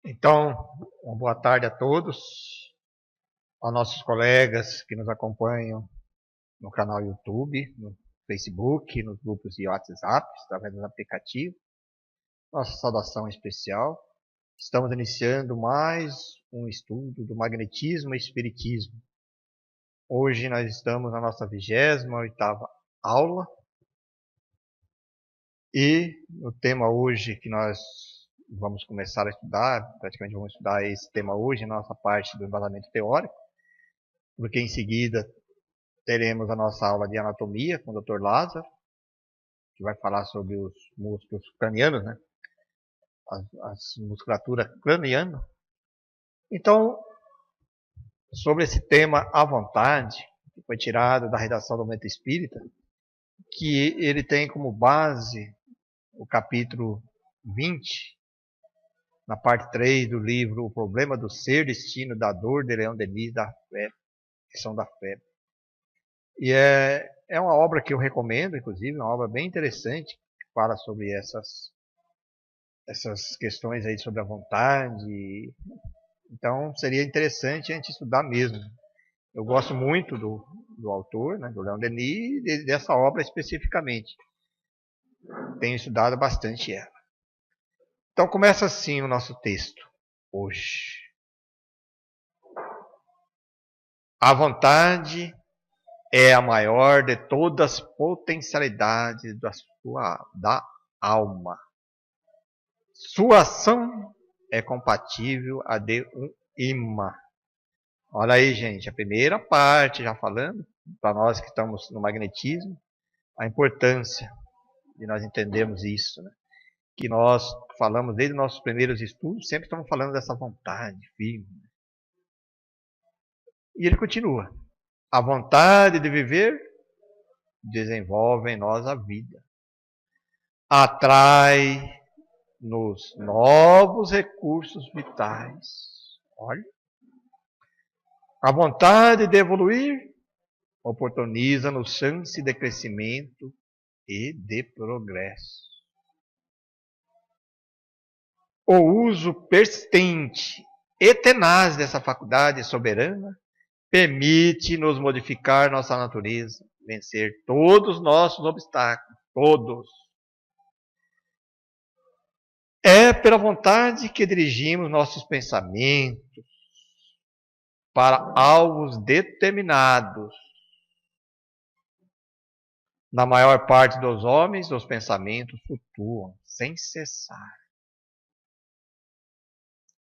Então, uma boa tarde a todos, aos nossos colegas que nos acompanham no canal YouTube, no Facebook, nos grupos de WhatsApp, através do aplicativo. Nossa saudação especial. Estamos iniciando mais um estudo do magnetismo e espiritismo. Hoje nós estamos na nossa 28ª aula e o tema hoje que nós vamos começar a estudar, praticamente vamos estudar esse tema hoje, na nossa parte do embasamento teórico, porque em seguida teremos a nossa aula de anatomia com o Dr. Lázaro, que vai falar sobre os músculos cranianos, né? As musculatura craniana. Então, sobre esse tema à vontade, que foi tirado da redação do Movimento Espírita, que ele tem como base o capítulo 20, na parte 3 do livro O Problema do Ser, Destino da Dor, de Leon Denis, da Febre, Questão da Febre. E é uma obra que eu recomendo, inclusive, uma obra bem interessante, que fala sobre essas questões aí sobre a vontade. Então, seria interessante a gente estudar mesmo. Eu gosto muito do autor, né, do Leon Denis, e dessa obra especificamente. Tenho estudado bastante ela. Então, começa assim o nosso texto hoje. A vontade é a maior de todas as potencialidades da alma. Sua ação é compatível à de um imã. Olha aí, gente, a primeira parte, já falando, para nós que estamos no magnetismo, a importância de nós entendermos isso, né? Que nós falamos desde os nossos primeiros estudos, sempre estamos falando dessa vontade firme. E ele continua. A vontade de viver desenvolve em nós a vida. Atrai-nos novos recursos vitais. Olha. A vontade de evoluir oportuniza-nos chance de crescimento e de progresso. O uso persistente e tenaz dessa faculdade soberana permite-nos modificar nossa natureza, vencer todos os nossos obstáculos, todos. É pela vontade que dirigimos nossos pensamentos para alvos determinados. Na maior parte dos homens, os pensamentos flutuam sem cessar.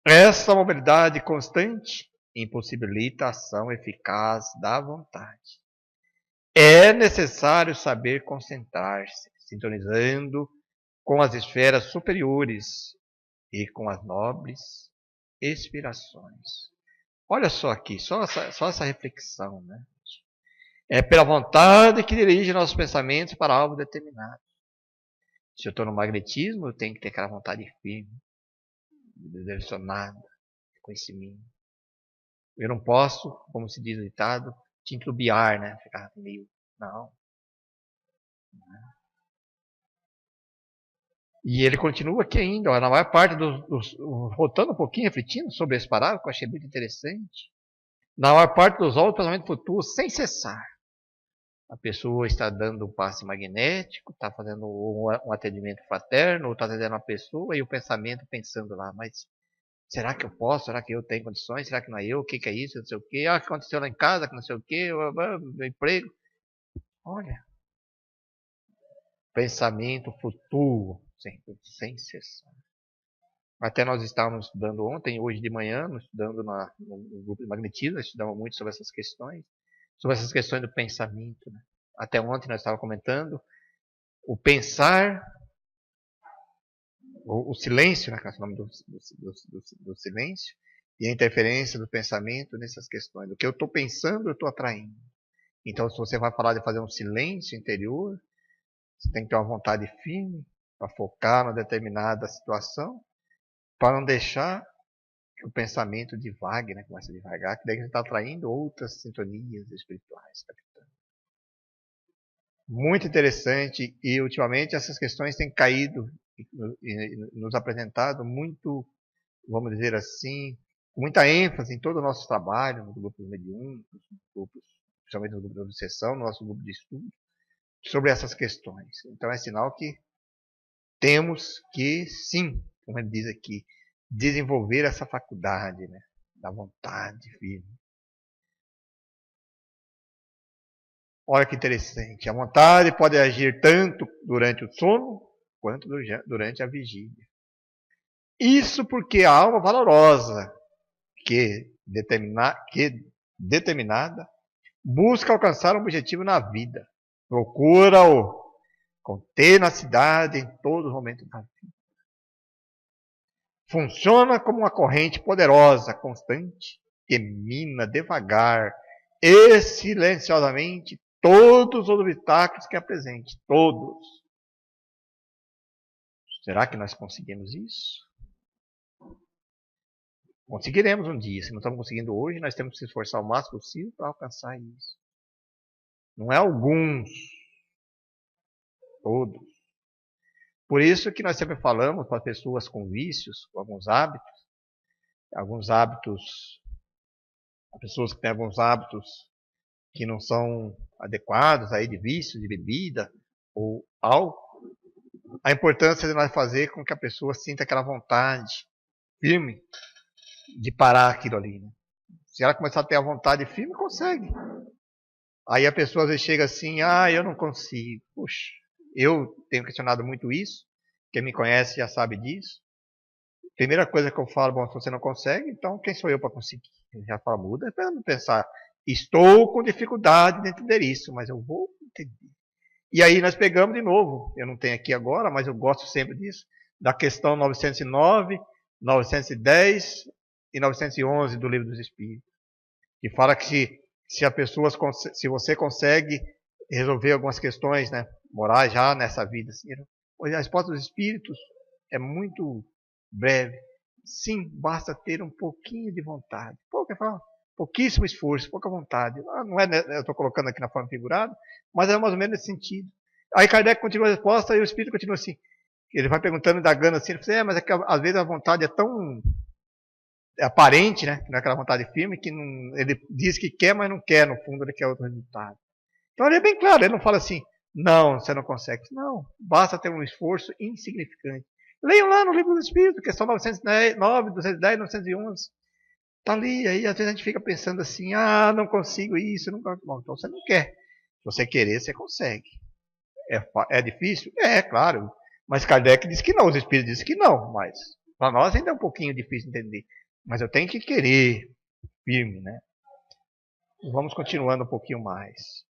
Essa mobilidade constante impossibilita a ação eficaz da vontade. É necessário saber concentrar-se, sintonizando com as esferas superiores e com as nobres inspirações. Olha só aqui, só essa reflexão, né? É pela vontade que dirige nossos pensamentos para algo determinado. Se eu estou no magnetismo, eu tenho que ter aquela vontade firme, direcionada, conhecimento. Eu não posso, como se diz o ditado, titubear, né? Ficar meio... Não. E ele continua aqui ainda, ó, na maior parte voltando um pouquinho, refletindo sobre esse parágrafo, eu achei muito interessante. Na maior parte dos olhos, o pensamento flutua sem cessar. A pessoa está dando um passe magnético, está fazendo um atendimento fraterno, ou está atendendo uma pessoa e o pensamento pensando lá, mas será que eu posso? Será que eu tenho condições? Será que não é eu? O que é isso? Não sei o quê. Ah, o que aconteceu lá em casa? Que não sei o quê. Meu emprego. Olha, pensamento flutua sem cessar. Até nós estávamos estudando ontem, hoje de manhã, estudando no grupo de magnetismo, estudamos muito sobre essas questões do pensamento. Né? Até ontem nós estávamos comentando o pensar, o silêncio, né, que é o nome do silêncio, e a interferência do pensamento nessas questões. O que eu estou pensando, eu estou atraindo. Então, se você vai falar de fazer um silêncio interior, você tem que ter uma vontade firme para focar numa determinada situação, para não deixar que o pensamento divague, né? Começa a divagar, que daí você está atraindo outras sintonias espirituais. Muito interessante, e ultimamente essas questões têm caído e nos apresentado muito vamos dizer assim, com muita ênfase em todo o nosso trabalho, nos grupos mediúnicos, principalmente no grupo de obsessão, no nosso grupo de estudo, sobre essas questões. Então é sinal que temos que, sim, como ele diz aqui, desenvolver essa faculdade, né, da vontade firme. Olha que interessante. A vontade pode agir tanto durante o sono quanto durante a vigília. Isso porque a alma valorosa, que determinada, busca alcançar um objetivo na vida. Procura-o com tenacidade em todos os momentos da vida. Funciona como uma corrente poderosa, constante, que mina devagar e silenciosamente todos os obstáculos que apresente. Todos. Será que nós conseguimos isso? Conseguiremos um dia. Se não estamos conseguindo hoje, nós temos que se esforçar o máximo possível para alcançar isso. Não é alguns. Todos. Por isso que nós sempre falamos para pessoas com vícios, com alguns hábitos, pessoas que têm alguns hábitos que não são adequados aí de vício, de bebida ou álcool, a importância de nós fazer com que a pessoa sinta aquela vontade firme de parar aquilo ali. Né? Se ela começar a ter a vontade firme, consegue. Aí a pessoa às vezes chega assim, eu não consigo. Puxa, eu tenho questionado muito isso. Quem me conhece já sabe disso. Primeira coisa que eu falo, bom, se você não consegue, então quem sou eu para conseguir? Eu já falo, muda para não pensar, estou com dificuldade de entender isso, mas eu vou entender. E aí nós pegamos de novo, eu não tenho aqui agora, mas eu gosto sempre disso, da questão 909, 910 e 911 do Livro dos Espíritos, que fala que se você consegue resolver algumas questões, né, morais já nessa vida, assim, a resposta dos Espíritos é muito breve. Sim, basta ter um pouquinho de vontade. Pouquíssimo esforço, pouca vontade. Não é, eu estou colocando aqui na forma figurada, mas é mais ou menos nesse sentido. Aí Kardec continua a resposta e o Espírito continua assim. Ele vai perguntando, indagando assim, ele fala, mas é que às vezes a vontade é tão aparente, né? Que não é aquela vontade firme, que não, ele diz que quer, mas não quer, no fundo ele quer outro resultado. Então ele é bem claro, ele não fala assim, não, você não consegue. Não, basta ter um esforço insignificante. Leiam lá no Livro do Espírito, questão 909, 210, 911. Está ali, aí às vezes a gente fica pensando assim, não consigo isso, não consigo. Bom, então você não quer. Se você querer, você consegue. É difícil? É, claro. Mas Kardec disse que não, os Espíritos dizem que não, mas para nós ainda é um pouquinho difícil de entender. Mas eu tenho que querer firme, né? Vamos continuando um pouquinho mais.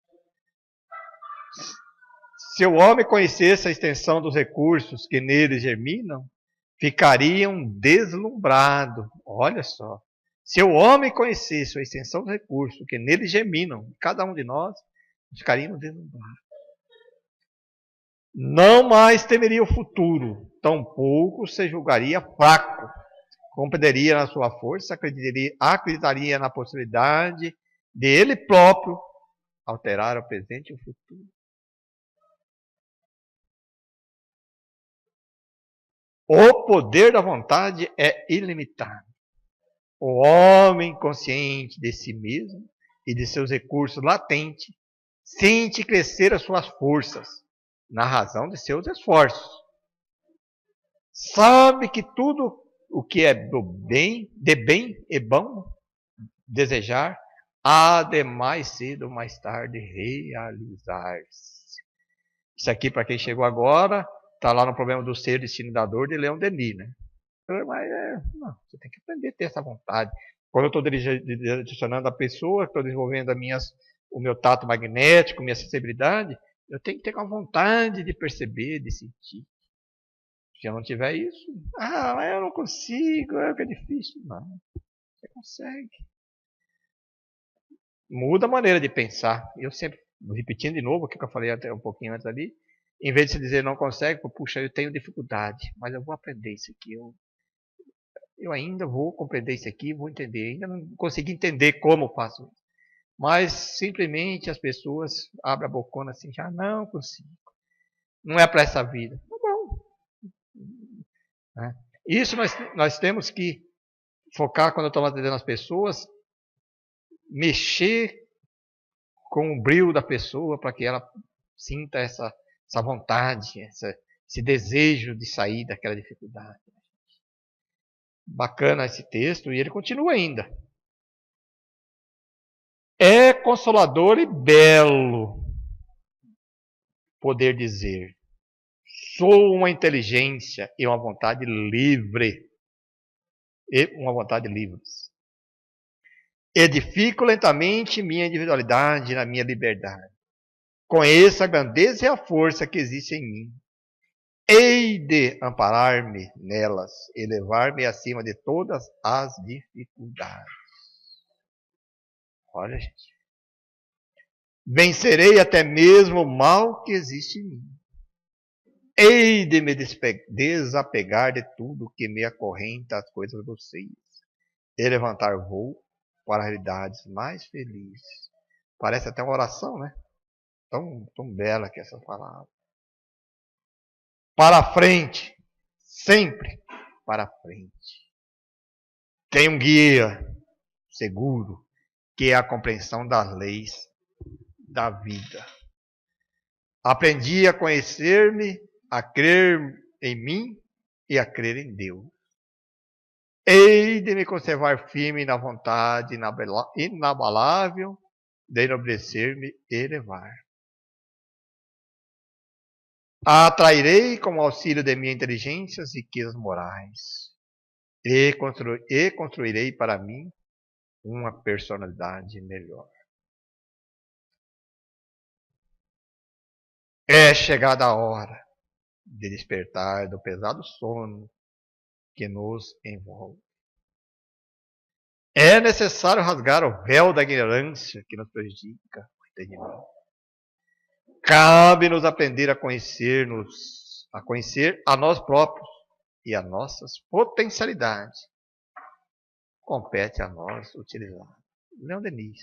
Se o homem conhecesse a extensão dos recursos que neles germinam, ficariam deslumbrado. Olha só. Se o homem conhecesse a extensão dos recursos que neles germinam, cada um de nós, ficaríamos deslumbrados. Não mais temeria o futuro, tampouco se julgaria fraco. Compreenderia na sua força, acreditaria na possibilidade de ele próprio alterar o presente e o futuro. O poder da vontade é ilimitado. O homem consciente de si mesmo e de seus recursos latentes sente crescer as suas forças na razão de seus esforços. Sabe que tudo o que é do bem, de bem e bom desejar, há de mais cedo ou mais tarde realizar-se. Isso aqui, para quem chegou agora, está lá no Problema do Ser, Destino da Dor, de Leon Denis, né? Mas não, você tem que aprender a ter essa vontade. Quando eu estou direcionando a pessoa, estou desenvolvendo o meu tato magnético, minha sensibilidade, eu tenho que ter uma vontade de perceber, de sentir. Se eu não tiver isso, eu não consigo, é difícil. Não, você consegue. Muda a maneira de pensar. Eu sempre, repetindo de novo o que eu falei até um pouquinho antes ali, em vez de se dizer não consegue, puxa, eu tenho dificuldade, mas eu vou aprender isso aqui. Eu ainda vou compreender isso aqui, vou entender. Ainda não consegui entender como eu faço isso. Mas simplesmente as pessoas abrem a bocona assim, já não consigo. Não é para essa vida. Tá bom. Isso nós temos que focar quando eu estou atendendo as pessoas, mexer com o brilho da pessoa para que ela sinta essa vontade, esse desejo de sair daquela dificuldade. Bacana esse texto, e ele continua ainda. É consolador e belo poder dizer: sou uma inteligência e uma vontade livre. Edifico lentamente minha individualidade na minha liberdade. Conheço a grandeza e a força que existe em mim. Hei de amparar-me nelas, elevar-me acima de todas as dificuldades. Olha, gente. Vencerei até mesmo o mal que existe em mim. Hei de me desapegar de tudo que me acorrenta às coisas grosseiras e levantar voo para realidades mais felizes. Parece até uma oração, né? Tão bela que é essa palavra. Para frente, sempre para frente. Tem um guia seguro, que é a compreensão das leis da vida. Aprendi a conhecer-me, a crer em mim e a crer em Deus. Hei de me conservar firme na vontade inabalável de enobrecer-me e elevar. Atrairei com o auxílio de minha inteligência as riquezas morais e construirei para mim uma personalidade melhor. É chegada a hora de despertar do pesado sono que nos envolve. É necessário rasgar o véu da ignorância que nos prejudica o entendimento. Cabe-nos aprender a conhecer a nós próprios e a nossas potencialidades. Compete a nós utilizar. Leon Denis,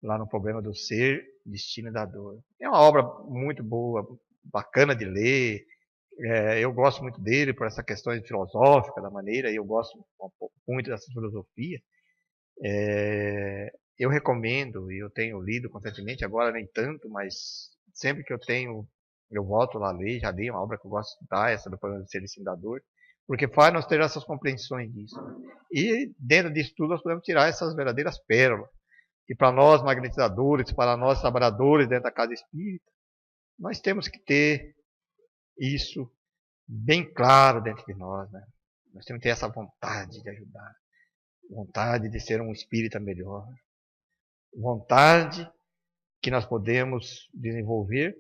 lá no Problema do Ser, Destino da Dor. É uma obra muito boa, bacana de ler. Eu gosto muito dele por essa questão filosófica da maneira, e eu gosto muito dessa filosofia. Eu recomendo, e eu tenho lido constantemente, agora nem tanto, mas sempre que eu tenho, eu volto lá a ler, já li uma obra que eu gosto de estudar, essa do Problema do Ser, Destino da Dor, porque faz nós ter essas compreensões disso. E dentro disso tudo nós podemos tirar essas verdadeiras pérolas. E para nós magnetizadores, para nós trabalhadores dentro da casa espírita, nós temos que ter isso bem claro dentro de nós, né? Nós temos que ter essa vontade de ajudar, vontade de ser um espírita melhor, vontade que nós podemos desenvolver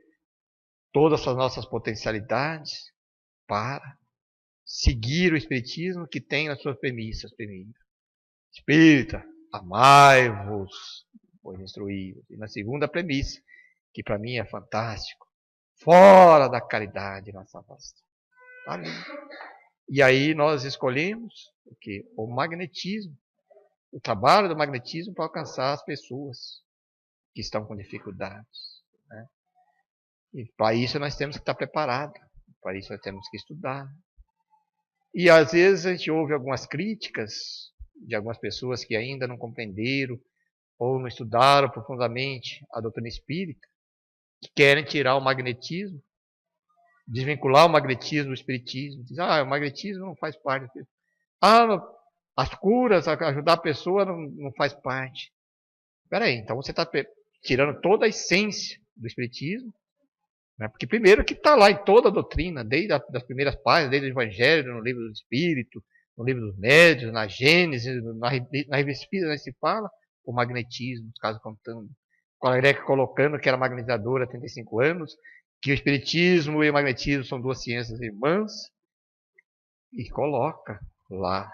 todas as nossas potencialidades para seguir o espiritismo que tem as suas premissas. Espírita, amai-vos, pois instruí-vos. E na segunda premissa, que para mim é fantástico, fora da caridade nós afastamos. Ali. E aí nós escolhemos o magnetismo, o trabalho do magnetismo para alcançar as pessoas que estão com dificuldades. Né? E para isso nós temos que estar preparados, para isso nós temos que estudar. E às vezes a gente ouve algumas críticas de algumas pessoas que ainda não compreenderam ou não estudaram profundamente a doutrina espírita, que querem tirar o magnetismo, desvincular o magnetismo do espiritismo. Diz, o magnetismo não faz parte. As curas, ajudar a pessoa não faz parte. Espera aí, então você está tirando toda a essência do espiritismo, né? Porque primeiro que está lá em toda a doutrina, desde as primeiras páginas, desde o Evangelho, no livro do Espírito, no livro dos Médiuns, na Gênesis, na revista Espírita, se fala o magnetismo, os casos contando. Kardec colocando que era magnetizador há 35 anos, que o espiritismo e o magnetismo são duas ciências irmãs, e coloca lá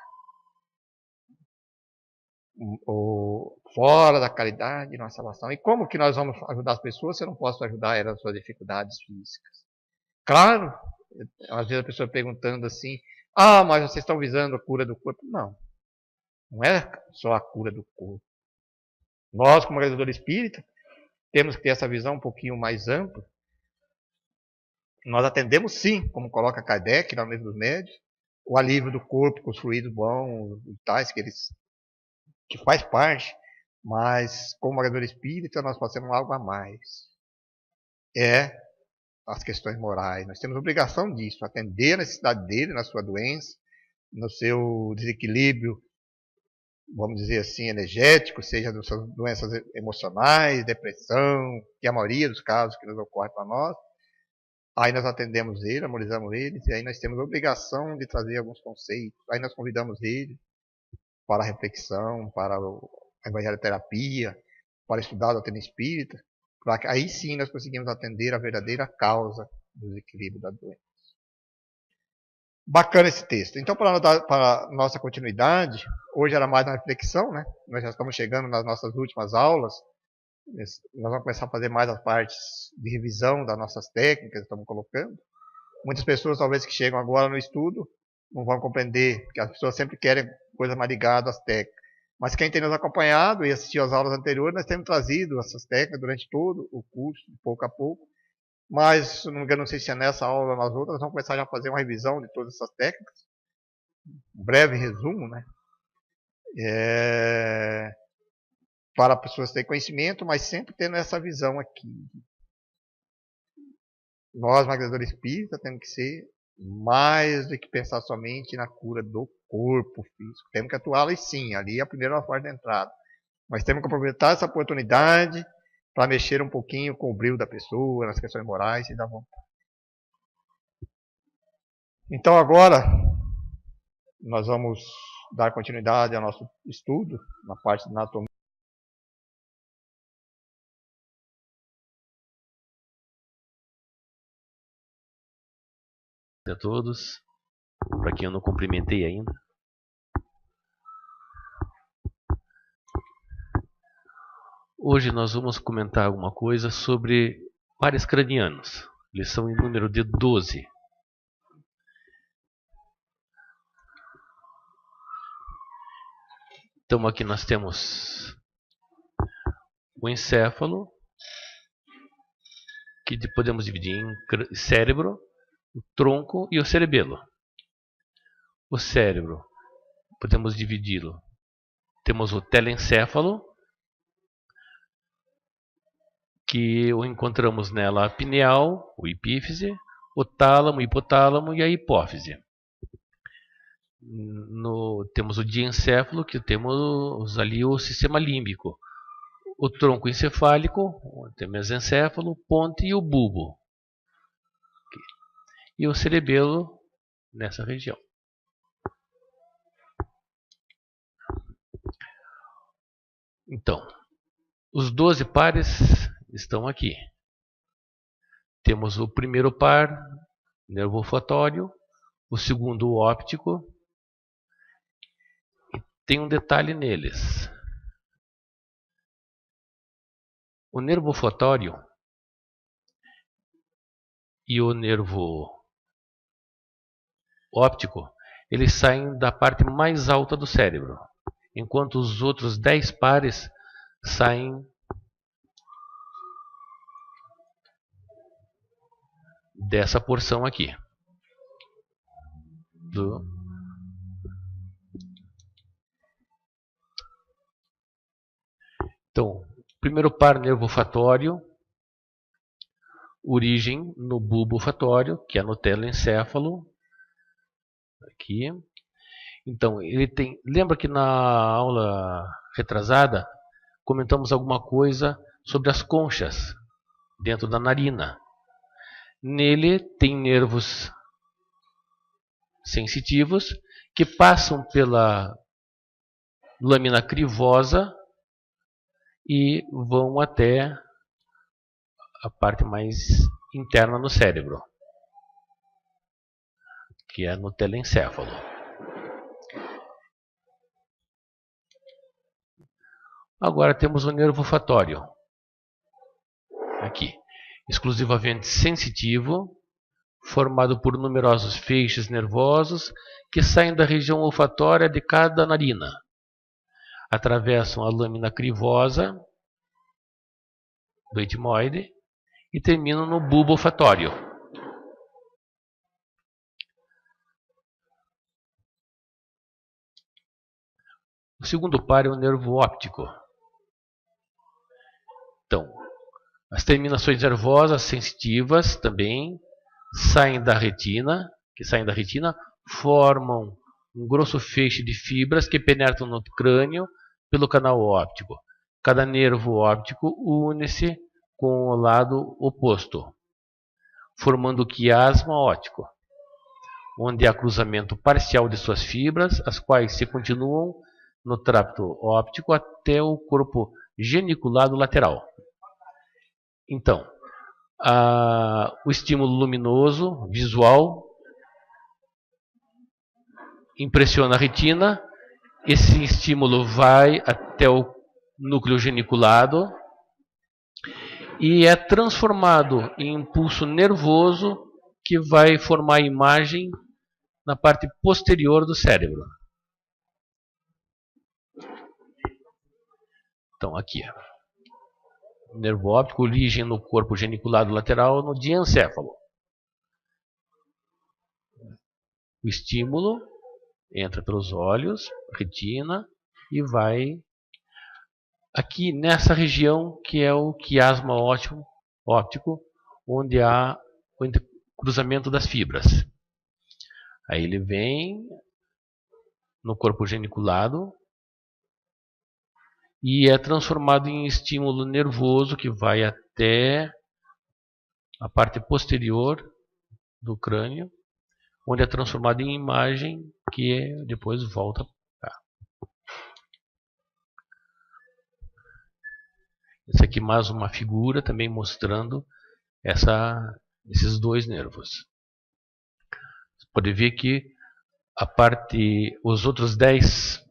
fora da caridade, nossa salvação. E como que nós vamos ajudar as pessoas se eu não posso ajudar elas nas suas dificuldades físicas? Claro, às vezes a pessoa perguntando assim, mas vocês estão visando a cura do corpo? Não é só a cura do corpo. Nós, como organizador espírita, temos que ter essa visão um pouquinho mais ampla. Nós atendemos sim, como coloca Kardec no livro dos Médiuns, o alívio do corpo com os fluidos bons, tais, que faz parte, mas como orador espírita nós fazemos algo a mais. É as questões morais. Nós temos obrigação disso, atender a necessidade dele na sua doença, no seu desequilíbrio, vamos dizer assim, energético, seja nas suas doenças emocionais, depressão, que é a maioria dos casos que nos ocorre para nós. Aí nós atendemos ele, amorizamos ele, e aí nós temos a obrigação de trazer alguns conceitos. Aí nós convidamos ele para a reflexão, para a evangelioterapia, para estudar a doutrina espírita, para que aí sim nós conseguimos atender a verdadeira causa do desequilíbrio da doença. Bacana esse texto. Então, para a nossa continuidade, hoje era mais uma reflexão, né? Nós já estamos chegando nas nossas últimas aulas. Nós vamos começar a fazer mais as partes de revisão das nossas técnicas que estamos colocando. Muitas pessoas, talvez, que chegam agora no estudo, não vão compreender, porque as pessoas sempre querem coisas mais ligadas às técnicas. Mas quem tem nos acompanhado e assistiu às aulas anteriores, nós temos trazido essas técnicas durante todo o curso, pouco a pouco. Mas, se não me engano, não sei se é nessa aula ou nas outras, nós vamos começar já a fazer uma revisão de todas essas técnicas. Um breve resumo, né? Para as pessoas terem conhecimento, mas sempre tendo essa visão aqui. Nós, magnesadores espíritas, temos que ser mais do que pensar somente na cura do corpo físico. Temos que atuar ali sim, ali é a primeira porta de entrada. Mas temos que aproveitar essa oportunidade para mexer um pouquinho com o brilho da pessoa, nas questões morais e da vontade. Então agora nós vamos dar continuidade ao nosso estudo na parte de anatomia. A todos, para quem eu não cumprimentei ainda. Hoje nós vamos comentar alguma coisa sobre pares cranianos, lição em número de 12. Então aqui nós temos o encéfalo, que podemos dividir em cérebro, o tronco e o cerebelo. O cérebro podemos dividi-lo. Temos o telencéfalo, que o encontramos nela a pineal, o epífise, o tálamo, o hipotálamo e a hipófise. Temos o diencéfalo, que temos ali o sistema límbico. O tronco encefálico, o mesencéfalo, ponte e o bulbo. E o cerebelo nessa região. Então, os 12 pares estão aqui. Temos o primeiro par, nervo olfatório, o segundo, o óptico. E tem um detalhe neles. O nervo olfatório e o nervo óptico, eles saem da parte mais alta do cérebro, enquanto os outros 10 pares saem dessa porção aqui. Então, primeiro par, nervo olfatório, origem no bulbo olfatório, que é no telencéfalo. Aqui. Então, ele tem. Lembra que na aula retrasada comentamos alguma coisa sobre as conchas dentro da narina. Nele tem nervos sensitivos que passam pela lâmina crivosa e vão até a parte mais interna no cérebro, que é no telencéfalo. Agora temos o nervo olfatório, aqui, exclusivamente sensitivo, formado por numerosos feixes nervosos que saem da região olfatória de cada narina, atravessam a lâmina crivosa do etimoide e terminam no bulbo olfatório. O segundo par é o nervo óptico. Então, as terminações nervosas sensitivas também saem da retina, formam um grosso feixe de fibras que penetram no crânio pelo canal óptico. Cada nervo óptico une-se com o lado oposto, formando o quiasma óptico, onde há cruzamento parcial de suas fibras, as quais se continuam no trato óptico até o corpo geniculado lateral. Então, o estímulo luminoso visual impressiona a retina, esse estímulo vai até o núcleo geniculado e é transformado em impulso nervoso que vai formar a imagem na parte posterior do cérebro. Então, aqui, nervo óptico, origem no corpo geniculado lateral no diencéfalo. O estímulo entra pelos olhos, retina, e vai aqui nessa região que é o quiasma óptico, onde há o cruzamento das fibras. Aí ele vem no corpo geniculado e é transformado em estímulo nervoso que vai até a parte posterior do crânio, onde é transformado em imagem que depois volta para cá. Essa aqui mais uma figura também mostrando esses dois nervos. Você pode ver que os outros 10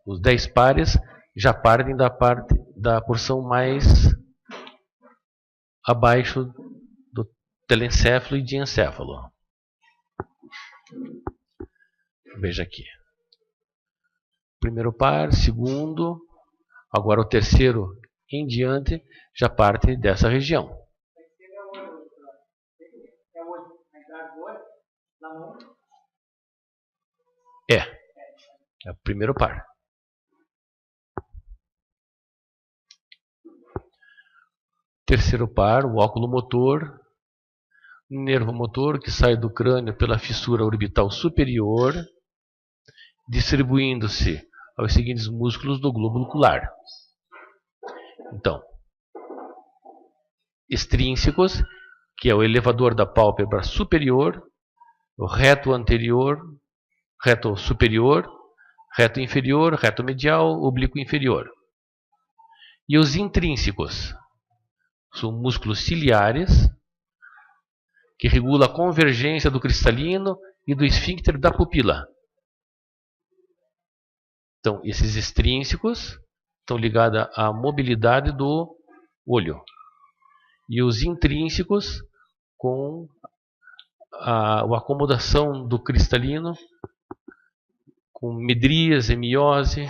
pares já partem da porção mais abaixo do telencéfalo e diencéfalo. Veja aqui. Primeiro par, segundo, agora o terceiro em diante já parte dessa região. É o primeiro par. Terceiro par, o óculo motor, nervo motor que sai do crânio pela fissura orbital superior, distribuindo-se aos seguintes músculos do globo ocular. Então, extrínsecos, que é o elevador da pálpebra superior, o reto anterior, reto superior, reto inferior, reto medial, oblíquo inferior. E os intrínsecos são músculos ciliares, que regula a convergência do cristalino e do esfíncter da pupila. Então, esses extrínsecos estão ligados à mobilidade do olho. E os intrínsecos com a acomodação do cristalino, com midríase, hemiose.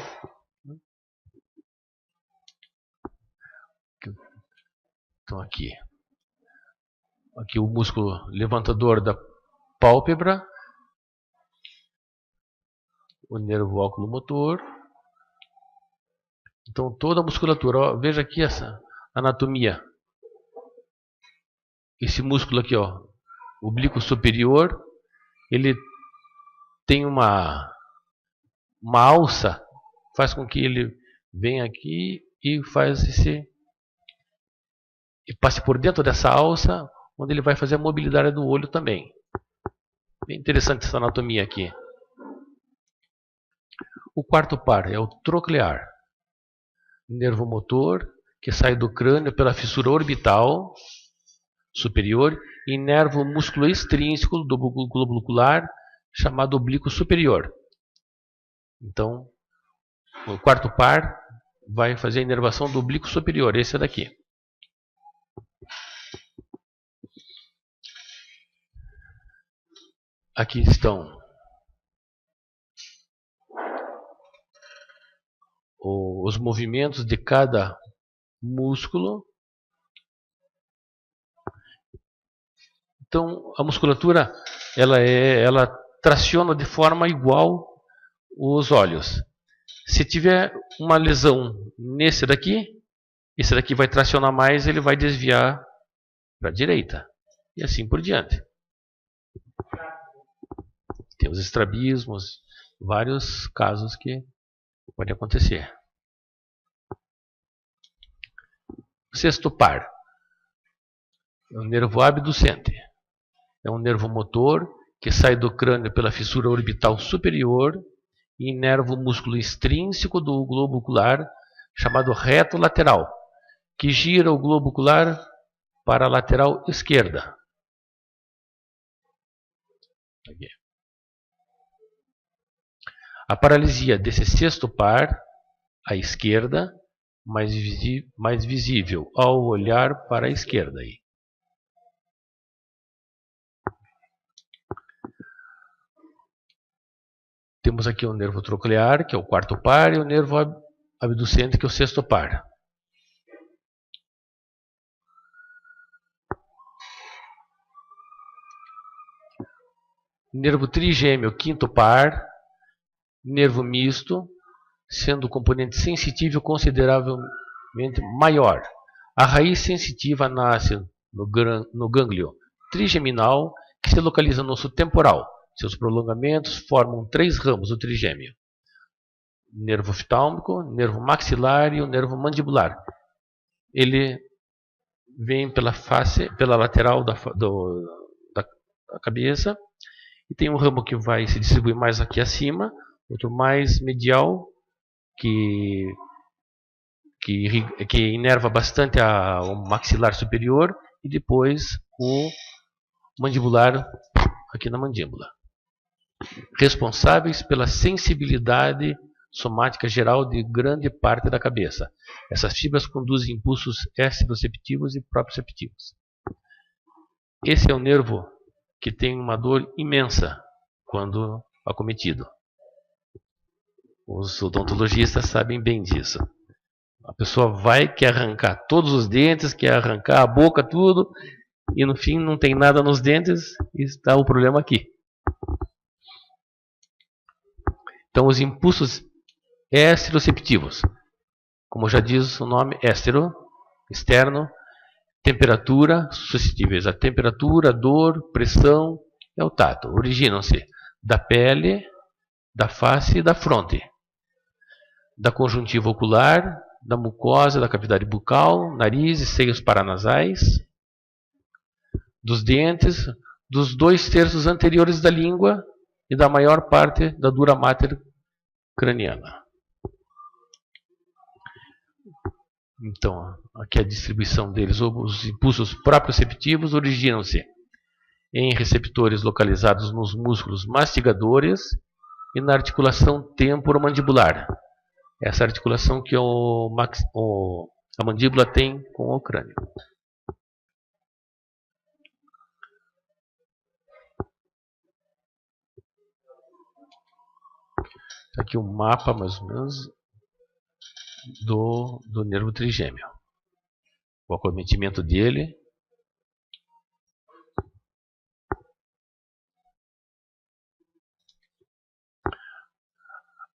Então, aqui o músculo levantador da pálpebra, o nervo óculo-motor. Então, toda a musculatura. Ó, veja aqui essa anatomia. Esse músculo aqui, ó, oblíquo superior, ele tem uma alça, faz com que ele venha aqui e e passe por dentro dessa alça, onde ele vai fazer a mobilidade do olho também. Bem interessante essa anatomia aqui. O quarto par é o troclear, nervo motor que sai do crânio pela fissura orbital superior e inerva o músculo extrínseco do globo ocular, chamado oblíquo superior. Então, o quarto par vai fazer a inervação do oblíquo superior, esse é daqui. Aqui estão os movimentos de cada músculo. Então, a musculatura ela traciona de forma igual os olhos. Se tiver uma lesão nesse daqui, esse daqui vai tracionar mais, ele vai desviar para a direita. E assim por diante. Tem os estrabismos, vários casos que podem acontecer. Sexto par. É o nervo abducente. É um nervo motor que sai do crânio pela fissura orbital superior e inerva o músculo extrínseco do globo ocular, chamado reto lateral, que gira o globo ocular para a lateral esquerda. Aqui. A paralisia desse sexto par, à esquerda, mais visível ao olhar para a esquerda. Aí. Temos aqui o nervo troclear, que é o quarto par, e o nervo abducente, que é o sexto par. Nervo trigêmeo, quinto par, nervo misto, sendo o componente sensitivo consideravelmente maior. A raiz sensitiva nasce no gânglio trigeminal, que se localiza no osso temporal. Seus prolongamentos formam 3 ramos do trigêmeo: nervo oftálmico, nervo maxilar e o nervo mandibular. Ele vem pela lateral da cabeça, e tem um ramo que vai se distribuir mais aqui acima, outro mais medial, que inerva bastante o maxilar superior, e depois o mandibular aqui na mandíbula. Responsáveis pela sensibilidade somática geral de grande parte da cabeça. Essas fibras conduzem impulsos exteroceptivos e proprioceptivos. Esse é o nervo que tem uma dor imensa quando acometido. Os odontologistas sabem bem disso. A pessoa quer arrancar todos os dentes, quer arrancar a boca, tudo, e no fim não tem nada nos dentes, e está o problema aqui. Então, os impulsos exteroceptivos, como já diz o nome, extero, externo, temperatura, suscetíveis a temperatura, dor, pressão, é o tato. Originam-se da pele, da face e da fronte, da conjuntiva ocular, da mucosa, da cavidade bucal, nariz e seios paranasais, dos dentes, dos 2/3 anteriores da língua e da maior parte da dura mater craniana. Então, aqui a distribuição deles. Os impulsos proprioceptivos originam-se em receptores localizados nos músculos mastigadores e na articulação temporomandibular. Essa articulação que a mandíbula tem com o crânio. Aqui um mapa, mais ou menos, do nervo trigêmeo. O acometimento dele.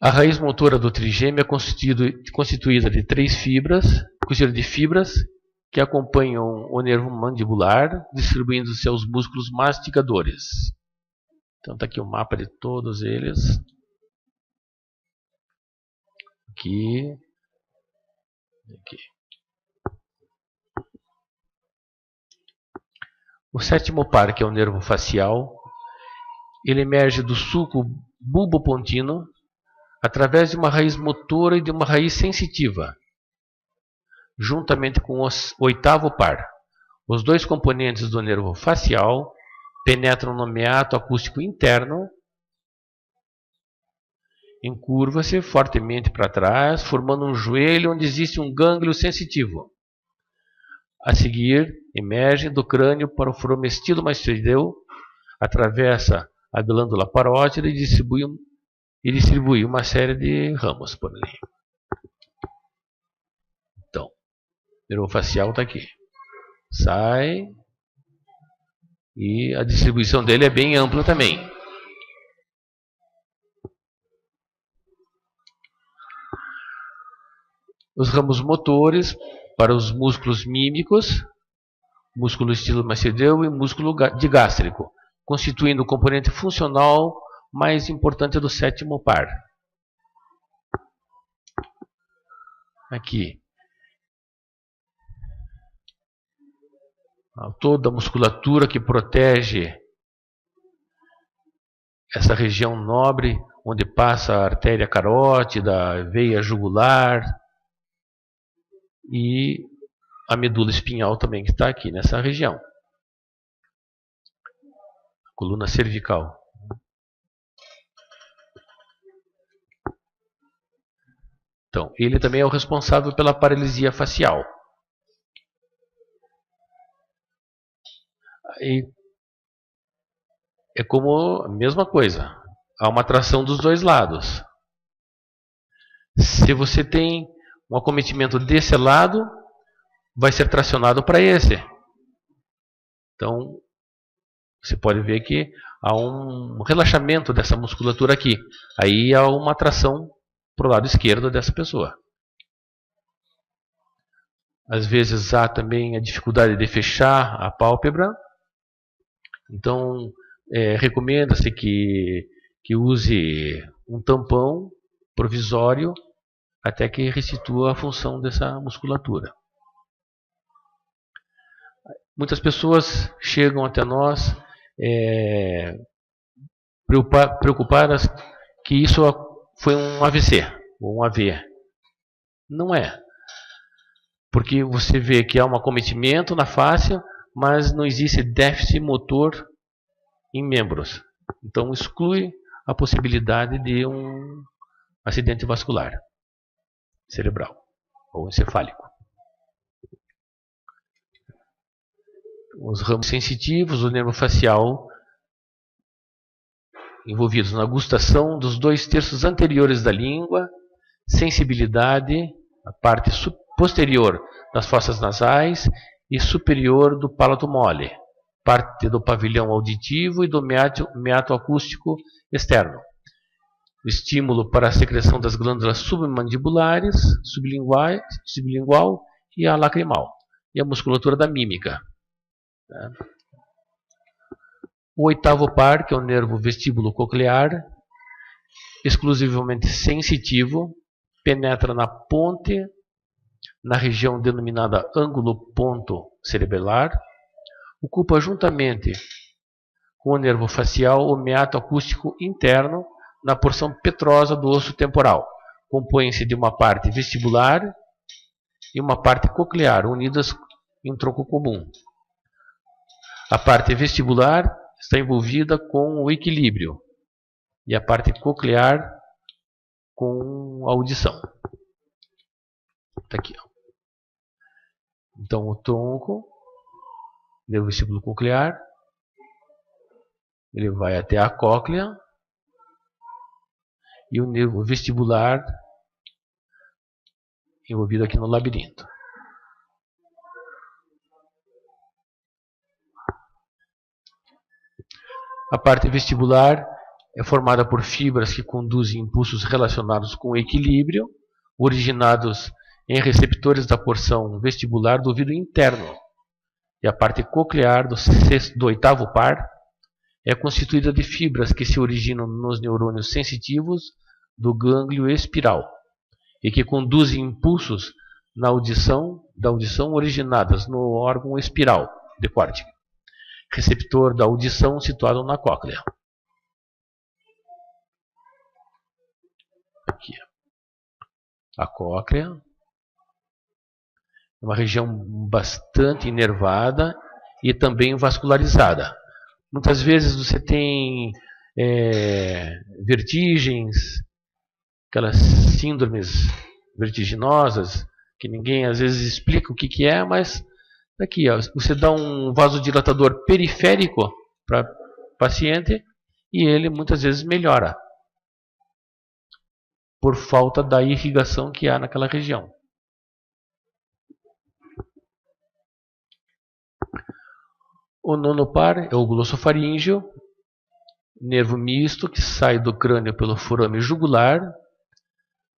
A raiz motora do trigêmeo é constituída de 3 fibras, que acompanham o nervo mandibular, distribuindo-se aos músculos mastigadores. Então está aqui o mapa de todos eles. Aqui. O sétimo par, que é o nervo facial, ele emerge do sulco bulbopontino através de uma raiz motora e de uma raiz sensitiva, juntamente com o oitavo par. Os 2 componentes do nervo facial penetram no meato acústico interno, encurva-se fortemente para trás, formando um joelho onde existe um gânglio sensitivo. A seguir, emerge do crânio para o frumestilo mastoideu, atravessa a glândula parótida e distribui uma série de ramos por ali. Então, o nervo facial está aqui. Sai. E a distribuição dele é bem ampla também. Os ramos motores para os músculos mímicos, músculo estilomastoideu e músculo digástrico, constituindo o componente funcional mais importante do sétimo par. Aqui. Toda a musculatura que protege essa região nobre, onde passa a artéria carótida, a veia jugular e a medula espinhal também, que está aqui nessa região. A coluna cervical. Então, ele também é o responsável pela paralisia facial. E é como a mesma coisa. Há uma atração dos dois lados. Se você tem um acometimento desse lado, vai ser tracionado para esse. Então, você pode ver que há um relaxamento dessa musculatura aqui. Aí há uma atração para o lado esquerdo dessa pessoa. Às vezes há também a dificuldade de fechar a pálpebra. Então, recomenda-se que use um tampão provisório até que restitua a função dessa musculatura. Muitas pessoas chegam até nós preocupadas que isso foi um AVC ou um AV. Não é. Porque você vê que há um acometimento na face, mas não existe déficit motor em membros. Então exclui a possibilidade de um acidente vascular cerebral ou encefálico. Os ramos sensitivos, o nervo facial, envolvidos na gustação dos 2/3 anteriores da língua, sensibilidade, a parte posterior das fossas nasais e superior do palato mole, parte do pavilhão auditivo e do meato acústico externo. O estímulo para a secreção das glândulas submandibulares, sublingual e a lacrimal, e a musculatura da mímica. O oitavo par, que é o nervo vestíbulo coclear, exclusivamente sensitivo, penetra na ponte, na região denominada ângulo ponto cerebelar, ocupa juntamente com o nervo facial o meato acústico interno na porção petrosa do osso temporal. Compõe-se de uma parte vestibular e uma parte coclear, unidas em tronco comum. A parte vestibular está envolvida com o equilíbrio e a parte coclear com a audição. Está aqui. Então o tronco, nervo vestíbulo coclear, ele vai até a cóclea e o nervo vestibular envolvido aqui no labirinto. A parte vestibular é formada por fibras que conduzem impulsos relacionados com o equilíbrio, originados em receptores da porção vestibular do ouvido interno. E a parte coclear do oitavo par é constituída de fibras que se originam nos neurônios sensitivos do gânglio espiral e que conduzem impulsos da audição originadas no órgão espiral de Corte, receptor da audição situado na cóclea. Aqui. A cóclea é uma região bastante inervada e também vascularizada. Muitas vezes você tem vertigens, aquelas síndromes vertiginosas, que ninguém às vezes explica o que é, mas aqui ó, você dá um vasodilatador periférico para o paciente e ele muitas vezes melhora, por falta da irrigação que há naquela região. O nono par é o glossofaríngeo, nervo misto que sai do crânio pelo forame jugular,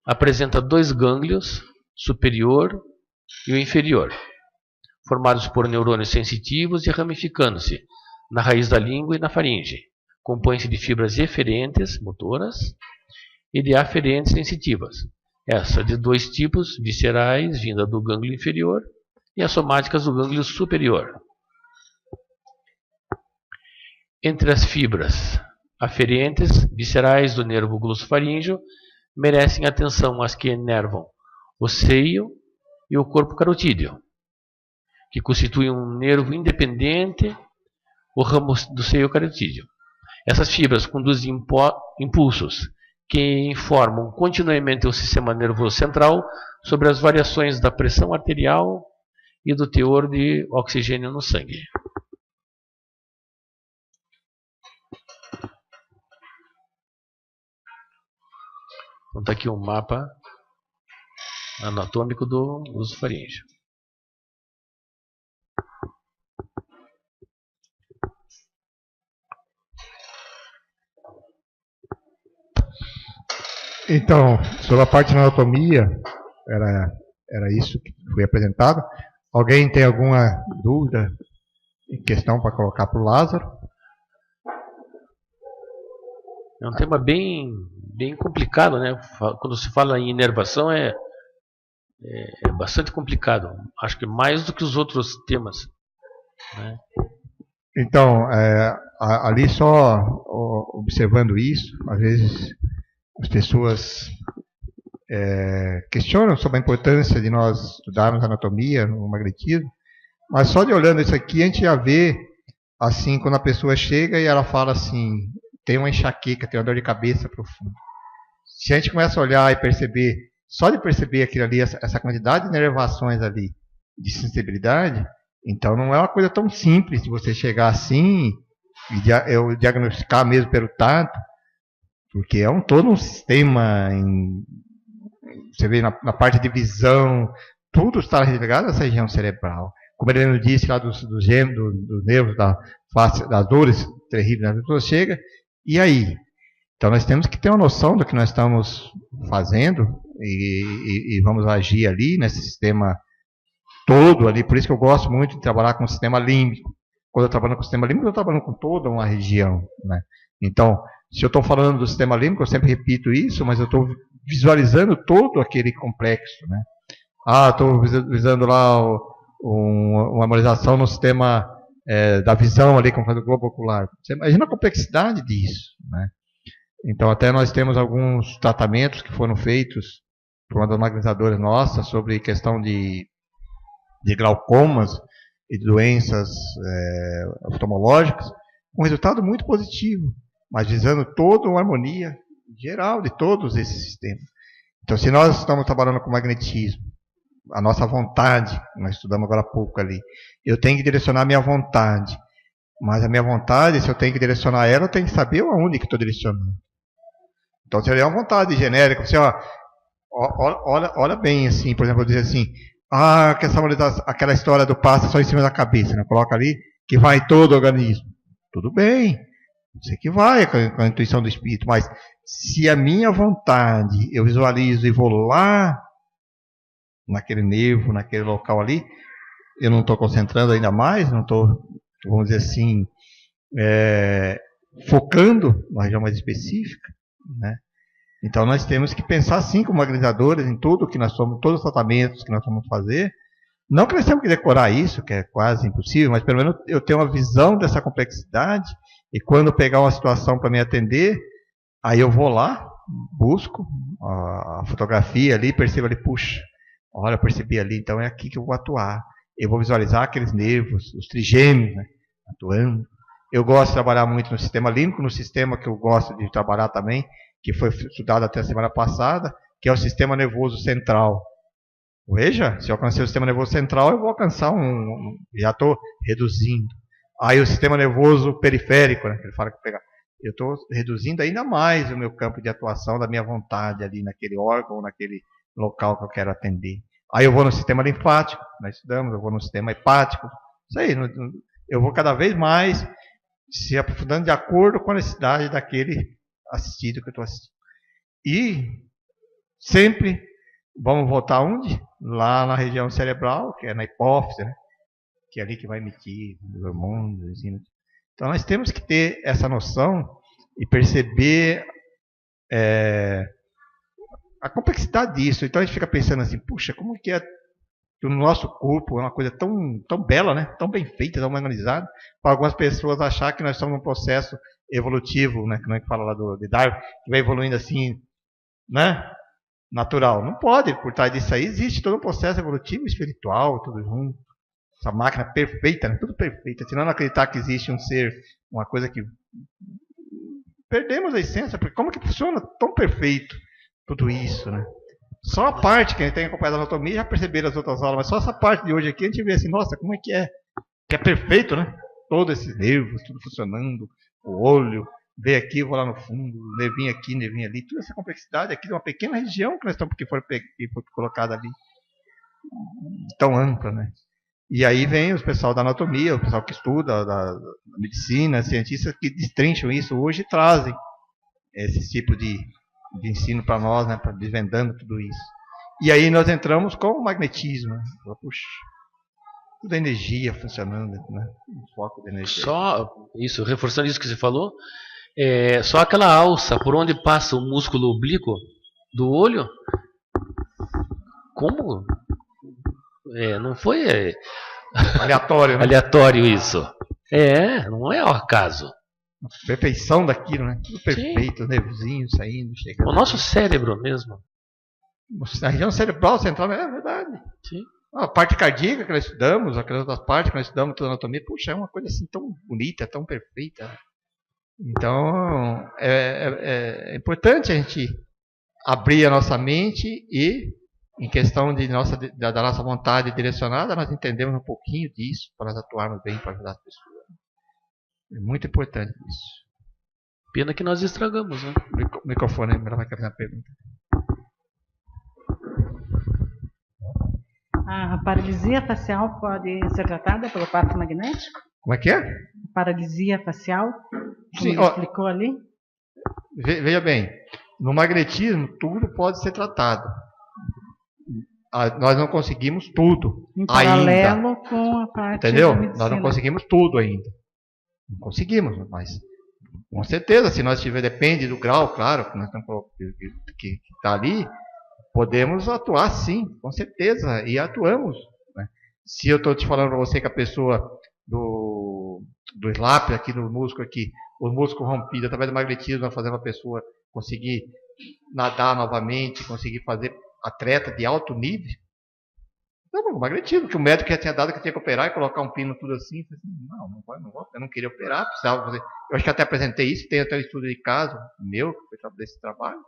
apresenta dois gânglios, superior e o inferior, formados por neurônios sensitivos e ramificando-se na raiz da língua e na faringe. Compõem-se de fibras eferentes, motoras, e de aferentes, sensitivas. Essa de dois tipos, viscerais, vinda do gânglio inferior, e as somáticas do gânglio superior. Entre as fibras aferentes, viscerais do nervo glossofaríngeo, merecem atenção as que inervam o seio e o corpo carotídeo, que constituem um nervo independente, o ramo do seio carotídeo. Essas fibras conduzem impulsos que informam continuamente o sistema nervoso central sobre as variações da pressão arterial e do teor de oxigênio no sangue. Então está aqui um mapa anatômico do glossofaríngeo. Então, sobre a parte da anatomia, era isso que foi apresentado. Alguém tem alguma dúvida, questão para colocar para o Lázaro? É um tema bem complicado, né? Quando se fala em inervação é bastante complicado. Acho que mais do que os outros temas, né? Então, ali só observando isso, às vezes as pessoas questionam sobre a importância de nós estudarmos anatomia no magnetismo, mas só de olhando isso aqui a gente já vê, assim, quando a pessoa chega e ela fala assim, tem uma enxaqueca, tem uma dor de cabeça profunda. Se a gente começa a olhar e perceber, só de perceber aquilo ali, essa quantidade de inervações ali, de sensibilidade, então não é uma coisa tão simples de você chegar assim e eu diagnosticar mesmo pelo tato, porque é todo um sistema, você vê na parte de visão, tudo está ligado a essa região cerebral. Como ele nos disse lá dos nervos da face, das dores terríveis, a pessoa chega, e aí? Então nós temos que ter uma noção do que nós estamos fazendo e vamos agir ali nesse sistema todo ali. Por isso que eu gosto muito de trabalhar com o sistema límbico. Quando eu trabalho com o sistema límbico, eu estou trabalhando com toda uma região, né? Então, se eu estou falando do sistema límbico, eu sempre repito isso, mas eu estou visualizando todo aquele complexo, né? Estou visando lá uma harmonização no sistema da visão ali, como faz o globo ocular. Você imagina a complexidade disso, né? Então, até nós temos alguns tratamentos que foram feitos por uma das magnetizadoras nossas sobre questão de glaucomas e doenças oftalmológicas, com resultado muito positivo, mas visando toda uma harmonia geral de todos esses sistemas. Então, se nós estamos trabalhando com magnetismo, a nossa vontade, nós estudamos agora há pouco ali, eu tenho que direcionar a minha vontade, mas a minha vontade, se eu tenho que direcionar ela, eu tenho que saber aonde que estou direcionando. Então, se eu der uma vontade genérica, você, olha bem assim, por exemplo, eu dizer assim, aquela história do passo só em cima da cabeça, né? Coloca ali que vai todo o organismo. Tudo bem, você que vai com a intuição do espírito, mas se a minha vontade eu visualizo e vou lá naquele nervo, naquele local ali, eu não estou concentrando ainda mais, não estou, vamos dizer assim, focando uma região mais específica, né? Então nós temos que pensar assim como magnetizadores em tudo que nós somos, todos os tratamentos que nós vamos fazer. Não que nós temos que decorar isso, que é quase impossível, mas pelo menos eu tenho uma visão dessa complexidade e quando eu pegar uma situação para me atender, aí eu vou lá, busco a fotografia ali, percebo ali, puxa, olha, eu percebi ali, então é aqui que eu vou atuar. Eu vou visualizar aqueles nervos, os trigêmeos, né, atuando. Eu gosto de trabalhar muito no sistema límbico, no sistema que eu gosto de trabalhar também, que foi estudado até a semana passada, que é o sistema nervoso central. Veja, se eu alcancei o sistema nervoso central, eu vou alcançar já estou reduzindo. Aí o sistema nervoso periférico, né, que ele fala que pegar, eu estou reduzindo ainda mais o meu campo de atuação da minha vontade ali naquele órgão, naquele local que eu quero atender. Aí eu vou no sistema linfático, nós estudamos, eu vou no sistema hepático, isso aí, eu vou cada vez mais se aprofundando de acordo com a necessidade daquele assistido que eu estou assistindo. E sempre vamos voltar onde? Lá na região cerebral, que é na hipófise, né? Que é ali que vai emitir os hormônios. Então nós temos que ter essa noção e perceber a complexidade disso. Então a gente fica pensando assim, puxa, como que é que o nosso corpo é uma coisa tão bela, né? Tão bem feita, tão organizada, para algumas pessoas achar que nós estamos num processo evolutivo, né? Que não é que fala lá de Darwin, que vai evoluindo assim, né? Natural. Não pode, por trás disso aí existe todo um processo evolutivo e espiritual, tudo junto. Essa máquina perfeita, né? Tudo perfeito. Se não acreditar que existe um ser, uma coisa que perdemos a essência, porque como que funciona tão perfeito tudo isso, né? Só a parte que a gente tem acompanhado a anatomia já perceberam as outras aulas, mas só essa parte de hoje aqui a gente vê assim, nossa, como é que é? Que é perfeito, né? Todos esses nervos, tudo funcionando, o olho, vê aqui, vou lá no fundo, nervinho aqui, nervinho ali, toda essa complexidade aqui de uma pequena região que nós estamos, que foi colocada ali, tão ampla, né? E aí vem o pessoal da anatomia, o pessoal que estuda, da medicina, cientistas que destrincham isso hoje e trazem esse tipo de ensino para nós, né, desvendando tudo isso. E aí nós entramos com o magnetismo. Né? Puxa, tudo é energia funcionando, né? Um foco de energia. Só isso, reforçando isso que você falou, só aquela alça por onde passa o músculo oblíquo do olho, como? Não foi aleatório, né? Aleatório isso. Não é ao acaso. Perfeição daquilo, né? Tudo perfeito, os nervozinhos saindo, chegando. O nosso cérebro mesmo. A região cerebral central, é verdade. Sim. A parte cardíaca que nós estudamos, aquelas outras partes que nós estudamos, toda a anatomia, puxa, é uma coisa assim tão bonita, tão perfeita. Então, é importante a gente abrir a nossa mente e, em questão da nossa vontade direcionada, nós entendemos um pouquinho disso para nós atuarmos bem para ajudar as pessoas. É muito importante isso. Pena que nós estragamos, né? O microfone, ela vai fazer uma pergunta. A paralisia facial pode ser tratada pelo passo magnético? Como é que é? Paralisia facial, como Sim, explicou ali? Veja bem, no magnetismo tudo pode ser tratado. Nós não conseguimos tudo em paralelo ainda. Com a parte entendeu? da medicina. Nós não conseguimos tudo ainda. Não conseguimos, mas com certeza, se nós tiver, depende do grau, claro, que está ali, podemos atuar sim, com certeza, e atuamos. Né? Se eu estou te falando para você que a pessoa do SLAP aqui no músculo aqui, os músculos rompidos através do magnetismo vai fazer a pessoa conseguir nadar novamente, conseguir fazer atleta de alto nível. Não, o magnetismo, que o médico já tinha dado que tinha que operar e colocar um pino tudo assim. Não vou, eu não queria operar, precisava fazer. Eu acho que até apresentei isso, tem até um estudo de caso meu, que foi desse trabalho.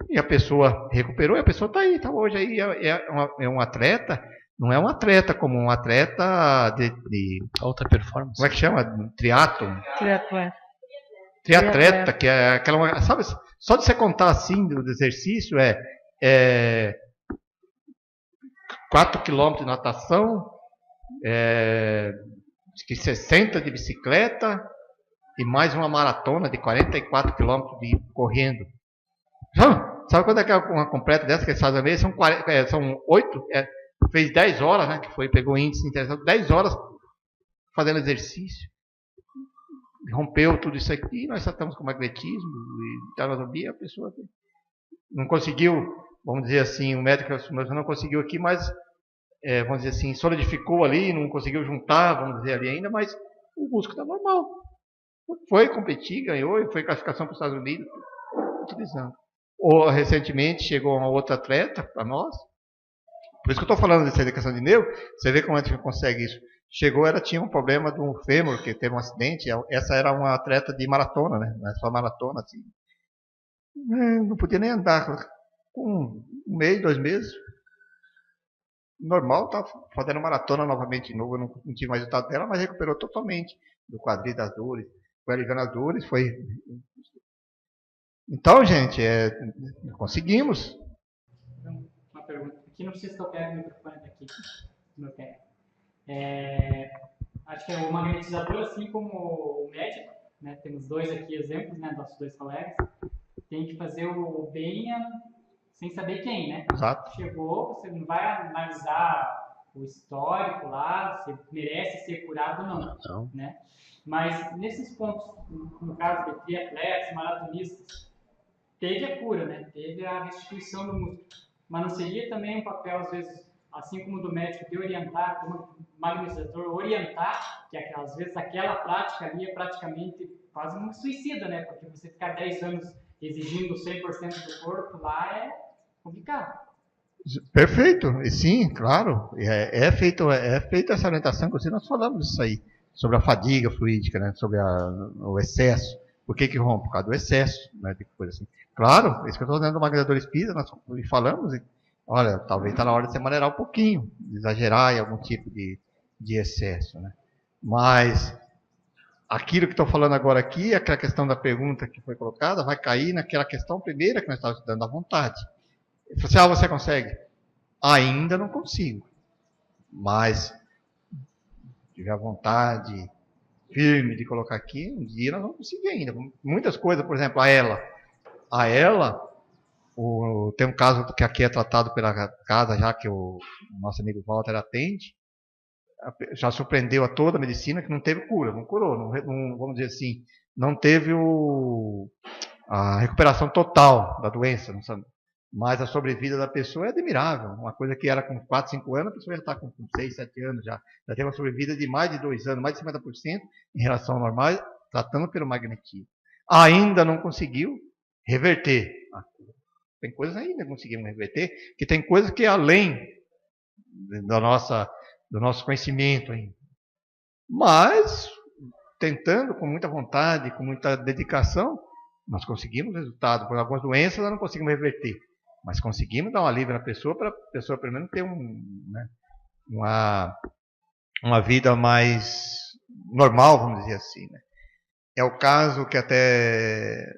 E a pessoa recuperou e a pessoa está aí, está hoje aí, é um atleta, não é um atleta como um atleta de alta performance. Como é que chama? Triatlon. Triatleta, que é aquela, sabe, só de você contar assim do exercício 4 km de natação, 60 de bicicleta e mais uma maratona de 44 km correndo. Sabe quando é que é uma completa dessa que eles fazem mesmo? São 8, fez 10 horas, né? Que pegou índice interessante, 10 horas fazendo exercício. Rompeu tudo isso aqui, nós só estamos com magnetismo e anatomia, a pessoa não conseguiu, vamos dizer assim, o médico não conseguiu aqui, mas vamos dizer assim, solidificou ali, não conseguiu juntar, vamos dizer ali ainda, mas o músculo está normal. Foi competir, ganhou e foi classificação para os Estados Unidos, utilizando. Ou recentemente chegou uma outra atleta para nós, por isso que eu estou falando dessa educação de neuro, você vê como a gente consegue isso. Chegou, ela tinha um problema de um fêmur, que teve um acidente, essa era uma atleta de maratona, né? Não é só maratona, assim. Não podia nem andar, com 1 mês, 2 meses. Normal, tá fazendo maratona novamente de novo, eu não tive mais resultado dela, mas recuperou totalmente do quadril das dores, foi aliviando as dores, foi... Então, gente, conseguimos. Uma pergunta, aqui não precisa tocar o microfone daqui, no pé. Acho que o magnetizador, assim como o médico, né, temos 2 aqui exemplos, né, nossos 2 colegas, tem que fazer o bem sem saber quem, né? Exato. Chegou, você não vai analisar o histórico lá, se merece ser curado ou não, Não. né? Mas nesses pontos, no caso de triatletas, maratonistas, teve a cura, né? Teve a restituição do músculo. Mas não seria também um papel, às vezes, assim como do médico, de orientar, como magnetizador, orientar, que às vezes aquela prática ali é praticamente quase um suicida, né? Porque você ficar 10 anos exigindo 100% do corpo lá é complicado. Perfeito, e sim, claro. É feita essa orientação, inclusive nós falamos isso aí, sobre a fadiga fluídica, né? Sobre o excesso. Por que rompe? Por causa do excesso, né? De coisa assim. Claro, isso que eu estou dizendo do magnetizador espírita, nós falamos, olha, talvez está na hora de você maneirar um pouquinho, de exagerar em algum tipo de excesso, né? Mas aquilo que estou falando agora aqui, aquela questão da pergunta que foi colocada, vai cair naquela questão primeira que nós estávamos estudando, a vontade. Ele falou assim, você consegue? Ainda não consigo. Mas, tiver vontade firme de colocar aqui, um dia nós vamos conseguir ainda. Muitas coisas, por exemplo, a ela, tem um caso que aqui é tratado pela casa, já que o nosso amigo Walter atende, já surpreendeu a toda a medicina que não teve cura, não curou, não, vamos dizer assim, não teve a recuperação total da doença, não sabe? Mas a sobrevida da pessoa é admirável. Uma coisa que era com 4, 5 anos, a pessoa já está com 6, 7 anos já. Já tem uma sobrevida de mais de 2 anos, mais de 50% em relação ao normal, tratando pelo magnetismo. Ainda não conseguiu reverter. Tem coisas ainda que conseguimos reverter, que tem coisas que é além do nosso conhecimento ainda. Mas, tentando com muita vontade, com muita dedicação, nós conseguimos resultado. Por algumas doenças nós não conseguimos reverter. Mas conseguimos dar um alívio na pessoa, para a pessoa pelo menos ter uma vida mais normal, vamos dizer assim. Né? É o caso que até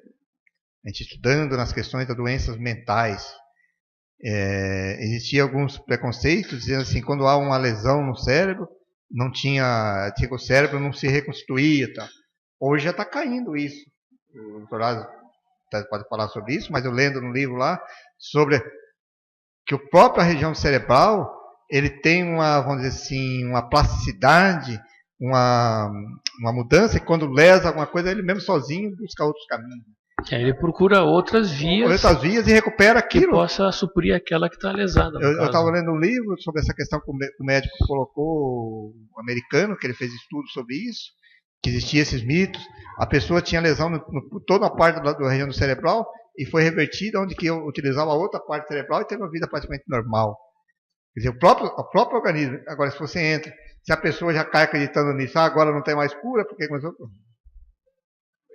a gente estudando nas questões das doenças mentais, existia alguns preconceitos dizendo assim, quando há uma lesão no cérebro, o cérebro não se reconstituía. Tá? Hoje já está caindo isso. O doutorado pode falar sobre isso, mas eu lendo no livro lá, sobre que a própria região cerebral, ele tem vamos dizer assim, uma plasticidade, uma mudança, e quando lesa alguma coisa, ele mesmo sozinho busca outros caminhos. Ele procura outras vias e recupera aquilo. Que possa suprir aquela que está lesada. Eu estava lendo um livro sobre essa questão que o médico colocou, o americano, que ele fez estudos sobre isso, que existiam esses mitos. A pessoa tinha lesão por toda a parte da região do cerebral e foi revertida, onde que eu utilizava a outra parte cerebral e teve uma vida praticamente normal. Quer dizer, o próprio organismo. Agora, se você entra, se a pessoa já cai acreditando nisso, agora não tem mais cura, porque começou...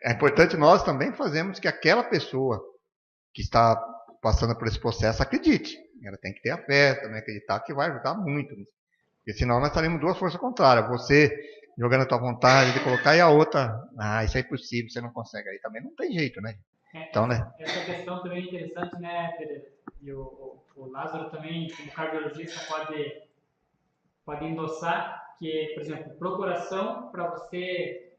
É importante nós também fazermos que aquela pessoa que está passando por esse processo acredite. Ela tem que ter a fé, também acreditar que vai ajudar muito. Porque senão nós estaremos duas forças contrárias. Você jogando a tua vontade de colocar e a outra, isso é impossível, você não consegue. Aí também não tem jeito, né? Então, né? Essa questão também é interessante, né, Pereira? E o Lázaro também, como cardiologista, pode endossar que, por exemplo, procuração para você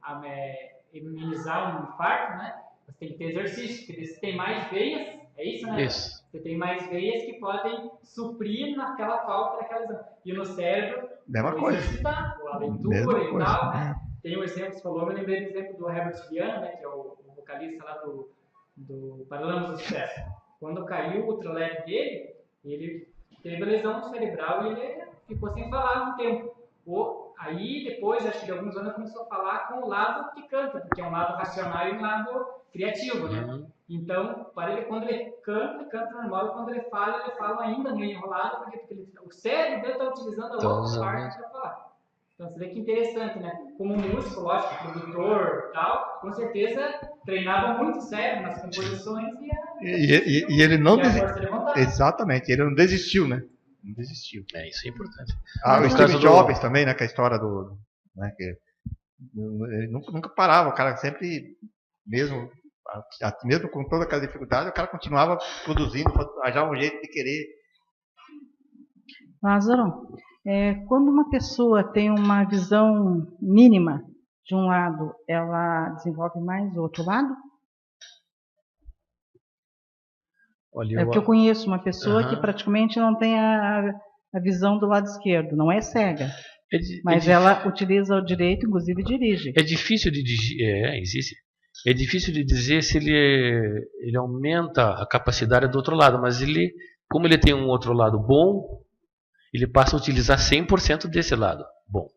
minimizar um infarto, né? Você tem que ter exercício, porque você tem mais veias, é isso, né? Isso. Você tem mais veias que podem suprir naquela falta daquela lesão. E no cérebro, mesma coisa. Exercitar, a leitura e tal, né? Tem um exemplo que você falou, eu lembrei do exemplo do Herbert Viana, né, que é o vocalista lá do Paralamas do Sucesso. Quando caiu o trolete dele, ele teve lesão cerebral e ele ficou sem falar um tempo. Aí, depois, acho que de alguns anos, começou a falar com o lado que canta, porque é um lado racional e um lado criativo, né? Então, quando ele canta normal, e quando ele fala ainda meio enrolado, porque o cérebro dele está utilizando a outra parte para falar. Então, você vê que interessante, né? Como músico, lógico, produtor e tal, com certeza treinava muito o cérebro nas composições e ele não desistiu. Exatamente, ele não desistiu, né? Não desistiu. Isso é importante. O Steve Jobs também, né? Que é a história do... Né, que ele nunca parava, o cara sempre, mesmo com toda aquela dificuldade, o cara continuava produzindo, já um jeito de querer. Lázaro, quando uma pessoa tem uma visão mínima de um lado, ela desenvolve mais o outro lado? Olha, É porque eu conheço uma pessoa que praticamente não tem a visão do lado esquerdo, não é cega. Mas ela utiliza o direito, inclusive dirige. É difícil de existe. É difícil de dizer se ele aumenta a capacidade do outro lado, mas como ele tem um outro lado bom, ele passa a utilizar 100% desse lado bom.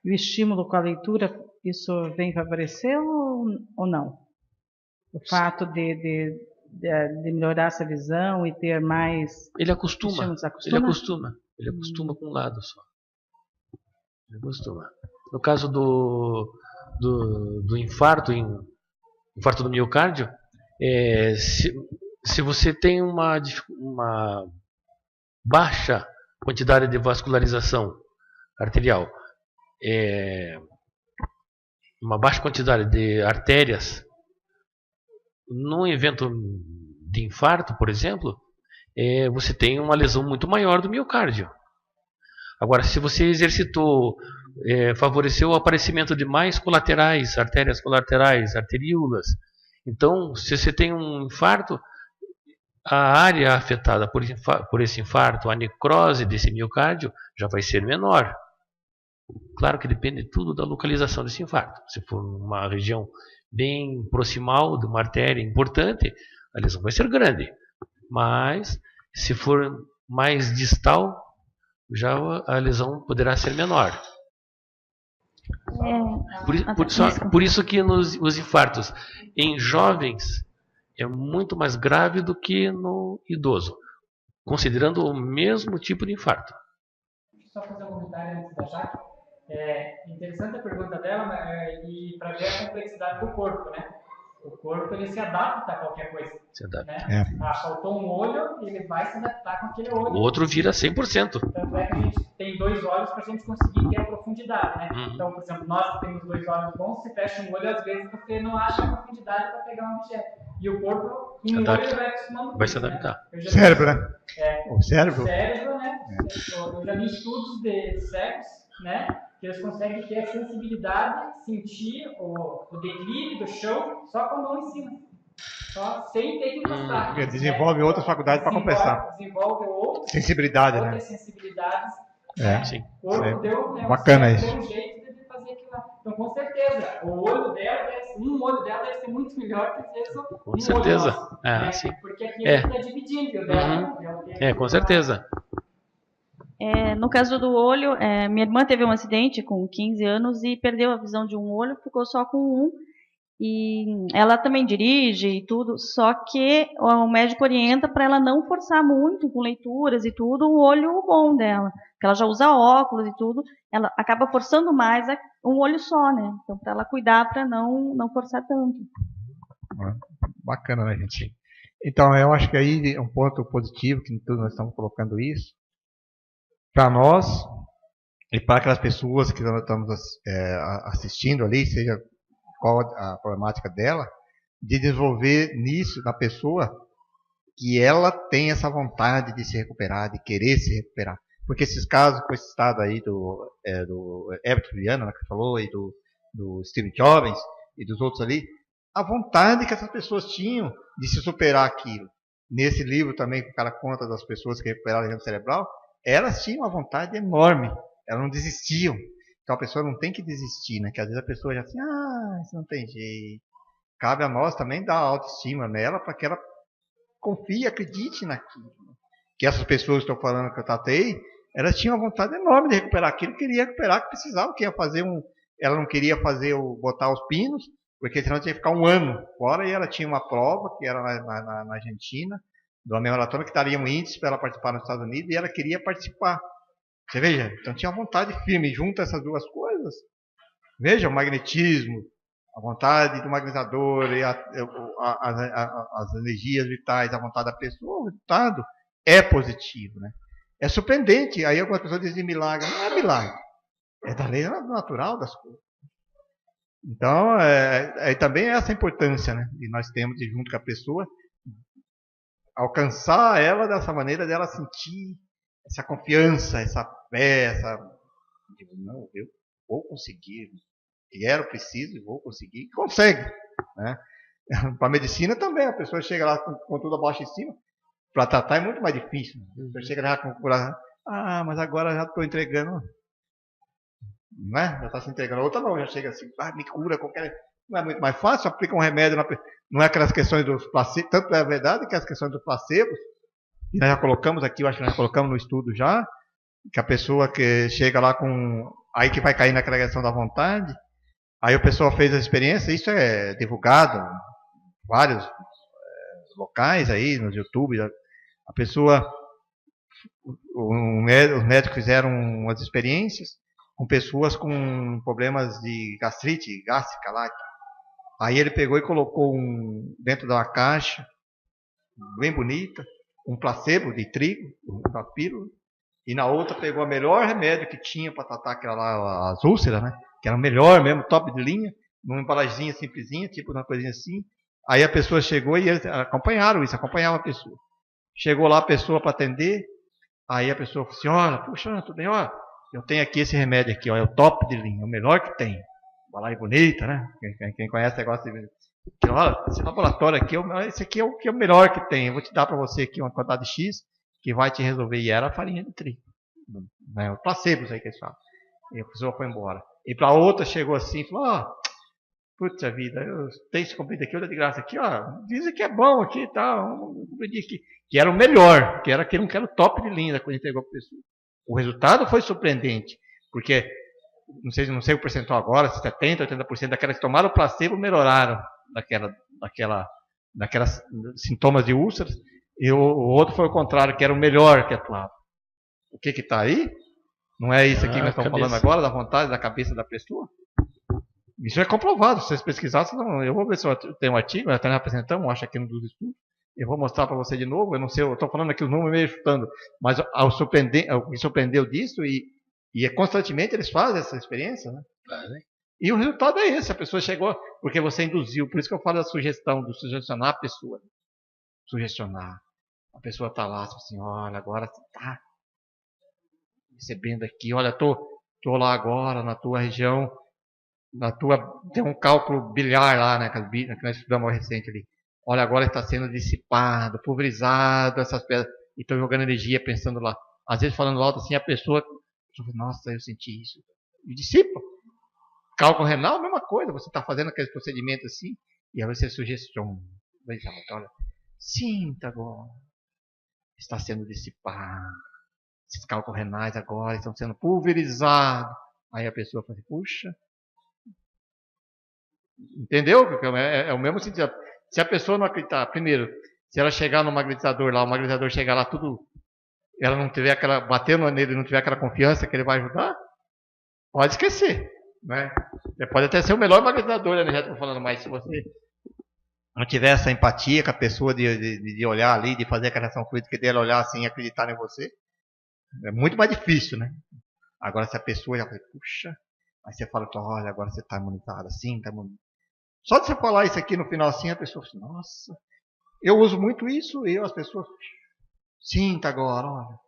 E o estímulo com a leitura, isso vem favorecê-lo ou não? O fato de melhorar essa visão e ter mais... Ele acostuma. Ele acostuma com um lado só. Ele acostuma. No caso do infarto, infarto do miocárdio, se você tem uma baixa quantidade de vascularização arterial, uma baixa quantidade de artérias, num evento de infarto, por exemplo, você tem uma lesão muito maior do miocárdio. Agora, se você exercitou, favoreceu o aparecimento de mais colaterais, artérias colaterais, arteríolas, então, se você tem um infarto, a área afetada por esse infarto, a necrose desse miocárdio, já vai ser menor. Claro que depende tudo da localização desse infarto. Se for uma região bem proximal de uma artéria importante, a lesão vai ser grande. Mas, se for mais distal, já a lesão poderá ser menor. Por isso que os infartos em jovens é muito mais grave do que no idoso, considerando o mesmo tipo de infarto. Só fazer um comentário antes da Jaque. Interessante a pergunta dela, e para ver a complexidade do corpo, né? O corpo ele se adapta a qualquer coisa. Se adapta. Né? Faltou um olho, ele vai se adaptar com aquele olho. O outro vira 100%. Tanto é que a gente tem 2 olhos para a gente conseguir ter a profundidade, né? Então, por exemplo, nós que temos 2 olhos bons, se fecha um olho, às vezes você não acha a profundidade para pegar um objeto. E o corpo, em um olho, ele vai acostumando. Vai se adaptar. Né? Cérebro, né? O cérebro, né? Eu já vi estudos de cegos, né? Que eles conseguem ter a sensibilidade, sentir o declive do chão só com a mão em cima. Só sem ter que encostar. Desenvolve outras faculdades para compensar. Desenvolve outras sensibilidades. Sensibilidades. Sim. O corpo deu, bacana um isso. jeito de fazer aquilo lá. Então, com certeza, um olho dela deve ser muito melhor que às vezes com certeza. Olho nosso, né? Sim. Porque aqui ele está dividindo. O dela, com certeza. No caso do olho, minha irmã teve um acidente com 15 anos e perdeu a visão de um olho, ficou só com um. E ela também dirige e tudo, só que o médico orienta para ela não forçar muito com leituras e tudo o olho bom dela, porque ela já usa óculos e tudo, ela acaba forçando mais um olho só, né? Então, para ela cuidar para não forçar tanto. Bacana, né, gente? Então, eu acho que aí é um ponto positivo que todos nós estamos colocando isso. Para nós e para aquelas pessoas que nós estamos assistindo ali, seja qual a problemática dela, de desenvolver nisso na pessoa que ela tem essa vontade de se recuperar, de querer se recuperar. Porque esses casos, com esse estado aí do Herbert Viana, né, que falou, e do Steve Jobs e dos outros ali, a vontade que essas pessoas tinham de se superar aquilo. Nesse livro também, que o cara conta das pessoas que recuperaram a lesão cerebral, elas tinham uma vontade enorme, elas não desistiam. Então a pessoa não tem que desistir, né? Que às vezes a pessoa já assim, isso não tem jeito. Cabe a nós também dar autoestima nela para que ela confie, acredite naquilo. Que essas pessoas que estão falando que eu tratei, elas tinham uma vontade enorme de recuperar aquilo, queria recuperar, que precisava, que ia fazer ela não queria botar os pinos, porque senão tinha que ficar um ano fora, e ela tinha uma prova, que era na Argentina, de uma meia maratona, que daria um índice para ela participar nos Estados Unidos, e ela queria participar. Você veja, então tinha vontade firme, junta essas duas coisas. Veja, o magnetismo, a vontade do magnetizador, e as energias vitais, a vontade da pessoa, o resultado é positivo, né? É surpreendente, aí algumas pessoas dizem milagre, não é milagre, é da lei natural das coisas. Então, também é essa importância, né? E nós temos de, junto com a pessoa, alcançar ela dessa maneira, dela sentir essa confiança, essa fé, não, eu vou conseguir, quero, preciso, vou conseguir, consegue, né? Para medicina também, a pessoa chega lá com tudo abaixo em cima, para tratar é muito mais difícil. A pessoa chega lá com cura, mas agora já estou entregando, né? Já está se entregando. A outra não, já chega assim, me cura qualquer. Não é muito mais fácil, aplica um remédio, não é aquelas questões dos placebos, tanto é verdade que as questões dos placebos, que nós já colocamos aqui, eu acho que nós colocamos no estudo já, que a pessoa que chega lá com, aí que vai cair naquela questão da vontade, aí a pessoa fez a experiência, isso é divulgado em vários locais aí, no YouTube, a pessoa, os médicos fizeram umas experiências com pessoas com problemas de gastrite gástrica lá. Aí ele pegou e colocou dentro de uma caixa, bem bonita, um placebo de trigo, uma pílula, e na outra pegou o melhor remédio que tinha para tratar aquela lá, as úlceras, né? Que era o melhor mesmo, top de linha, numa embalagenzinha simplesinha, tipo uma coisinha assim. Aí a pessoa chegou e eles acompanharam a pessoa. Chegou lá a pessoa para atender, aí a pessoa falou assim, olha, puxa, tudo bem, olha, eu tenho aqui esse remédio aqui, ó, é o top de linha, o melhor que tem. Embalagem bonita, né? Quem conhece o negócio de... Olha, esse laboratório aqui, esse aqui é o melhor que tem. Eu vou te dar para você aqui uma quantidade X que vai te resolver. E era a farinha de trigo. Né? Os placebos aí que eles falam. E a pessoa foi embora. E para outra chegou assim e falou, puta vida, eu tenho esse comprimido aqui, olha de graça aqui, ó. Dizem que é bom aqui e tal. Que era o melhor, que era o top de linha da coisa que entregou para a pessoa. O resultado foi surpreendente, porque não sei o percentual agora, se 70%, 80% daquelas que tomaram o placebo melhoraram daquelas sintomas de úlceras, e o outro foi o contrário, que era o melhor que atuava. O que está aí? Não é isso aqui que nós estamos falando agora, da vontade, da cabeça da pessoa? Isso é comprovado, se vocês pesquisarem, eu vou ver se eu tenho um artigo, nós até apresentamos, acho aqui no dos estudos, eu vou mostrar para você de novo, eu não sei, eu estou falando aqui os números meio chutando, mas o que surpreendeu disso, e constantemente eles fazem essa experiência, né? E o resultado é esse, a pessoa chegou, porque você induziu, por isso que eu falo da sugestão, do sugestionar a pessoa. Sugestionar. A pessoa está lá, assim, olha, agora você está recebendo aqui, olha, estou lá agora na tua região, tem um cálculo biliar lá, né, que nós estudamos recente ali. Olha, agora está sendo dissipado, pulverizado, essas pedras, e estou jogando energia pensando lá. Às vezes falando alto assim, a pessoa, nossa, eu senti isso. E dissipa. Cálculo renal, mesma coisa, você está fazendo aqueles procedimentos assim, e aí você sugestiona. Olha, sinta agora, está sendo dissipado. Esses cálculos renais agora estão sendo pulverizados. Aí a pessoa fala assim, puxa. Entendeu? É o mesmo sentido. Se a pessoa não acreditar, primeiro, se ela chegar no magnetizador lá, o magnetizador chegar lá tudo, ela não tiver batendo nele, não tiver aquela confiança que ele vai ajudar, pode esquecer. Né? Pode até ser o melhor magnetizador energético falando, mas se você não tiver essa empatia com a pessoa de olhar ali, de fazer aquela ação fluida dela olhar assim e acreditar em você, é muito mais difícil, né? Agora se a pessoa já fala, puxa, aí você fala, olha, agora você está imunizado assim, está imunizado. Só de você falar isso aqui no final assim, a pessoa fala, nossa, eu uso muito isso, e as pessoas, sinta agora, olha.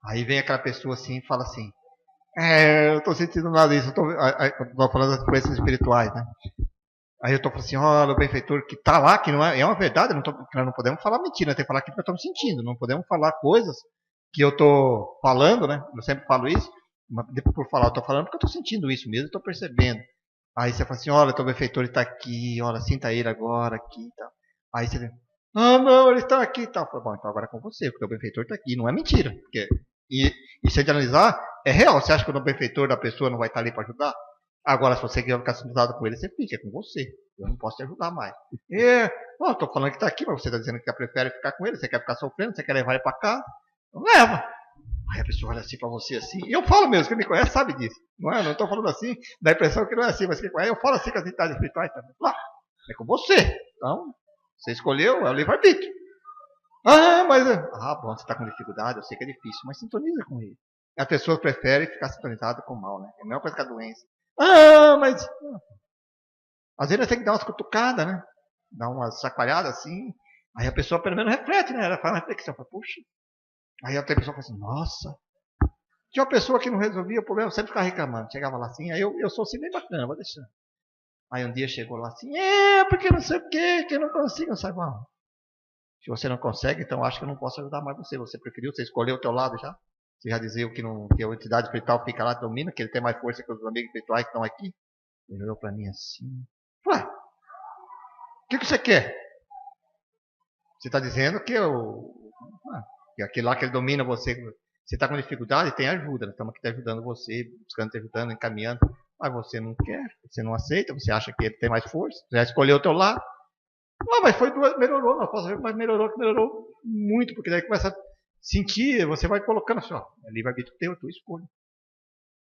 Aí vem aquela pessoa assim e fala assim, eu estou sentindo nada disso, eu estou falando das coisas espirituais, né? Aí eu estou falando assim, olha, o benfeitor que está lá, que não é uma verdade, nós não podemos falar mentira, nós temos que falar aquilo que nós estamos sentindo, não podemos falar coisas que eu estou falando, né? Eu sempre falo isso, mas por falar, eu estou falando porque eu estou sentindo isso mesmo, estou percebendo. Aí você fala assim, olha, o benfeitor está aqui, olha, sinta ele agora aqui e tal. Aí você vê, não, ele está aqui e tal. Bom, então agora é com você, porque o benfeitor está aqui, não é mentira. Porque, e se a gente analisar, é real. Você acha que o benfeitor da pessoa não vai estar ali para ajudar? Agora, se você quer ficar sintonizado com ele, você fica, é com você. Eu não posso te ajudar mais. Eu estou falando que está aqui, mas você está dizendo que prefere ficar com ele, você quer ficar sofrendo, você quer levar ele para cá. Então leva. Aí a pessoa olha assim para você assim. E eu falo mesmo, quem me conhece sabe disso. Não estou falando assim, dá a impressão que não é assim, mas quem conhece, eu falo assim com as entidades espirituais também. É com você. Então, você escolheu, é o livre-arbítrio. Bom, você está com dificuldade, eu sei que é difícil, mas sintoniza com ele. A pessoa prefere ficar sintonizada com o mal, né? É a mesma coisa que a doença. Às vezes tem que dar umas cutucadas, né? Dar umas chacoalhadas assim. Aí a pessoa pelo menos reflete, né? Ela faz uma reflexão, fala, puxa. Aí a pessoa fala assim, nossa. Tinha uma pessoa que não resolvia o problema, sempre ficava reclamando. Chegava lá assim, aí eu sou assim bem bacana, vou deixar. Aí um dia chegou lá assim, porque não sei o quê, que eu não consigo, não sabe, bom. Se você não consegue, então acho que eu não posso ajudar mais você. Você preferiu, você escolheu o teu lado já? Você já dizia que a entidade espiritual fica lá, domina, que ele tem mais força que os amigos espirituais que estão aqui? Ele olhou para mim assim, ué, o que você quer? Você está dizendo que que aquele lá que ele domina você, você está com dificuldade, tem ajuda, nós estamos aqui te ajudando você, buscando, te ajudando, encaminhando, mas você não quer, você não aceita, você acha que ele tem mais força, você já escolheu o teu lado. Não, mas melhorou, não posso ver, mas melhorou muito, porque daí começa a sentir, você vai colocando assim, ó, é livre-arbítrio teu, tua escolha.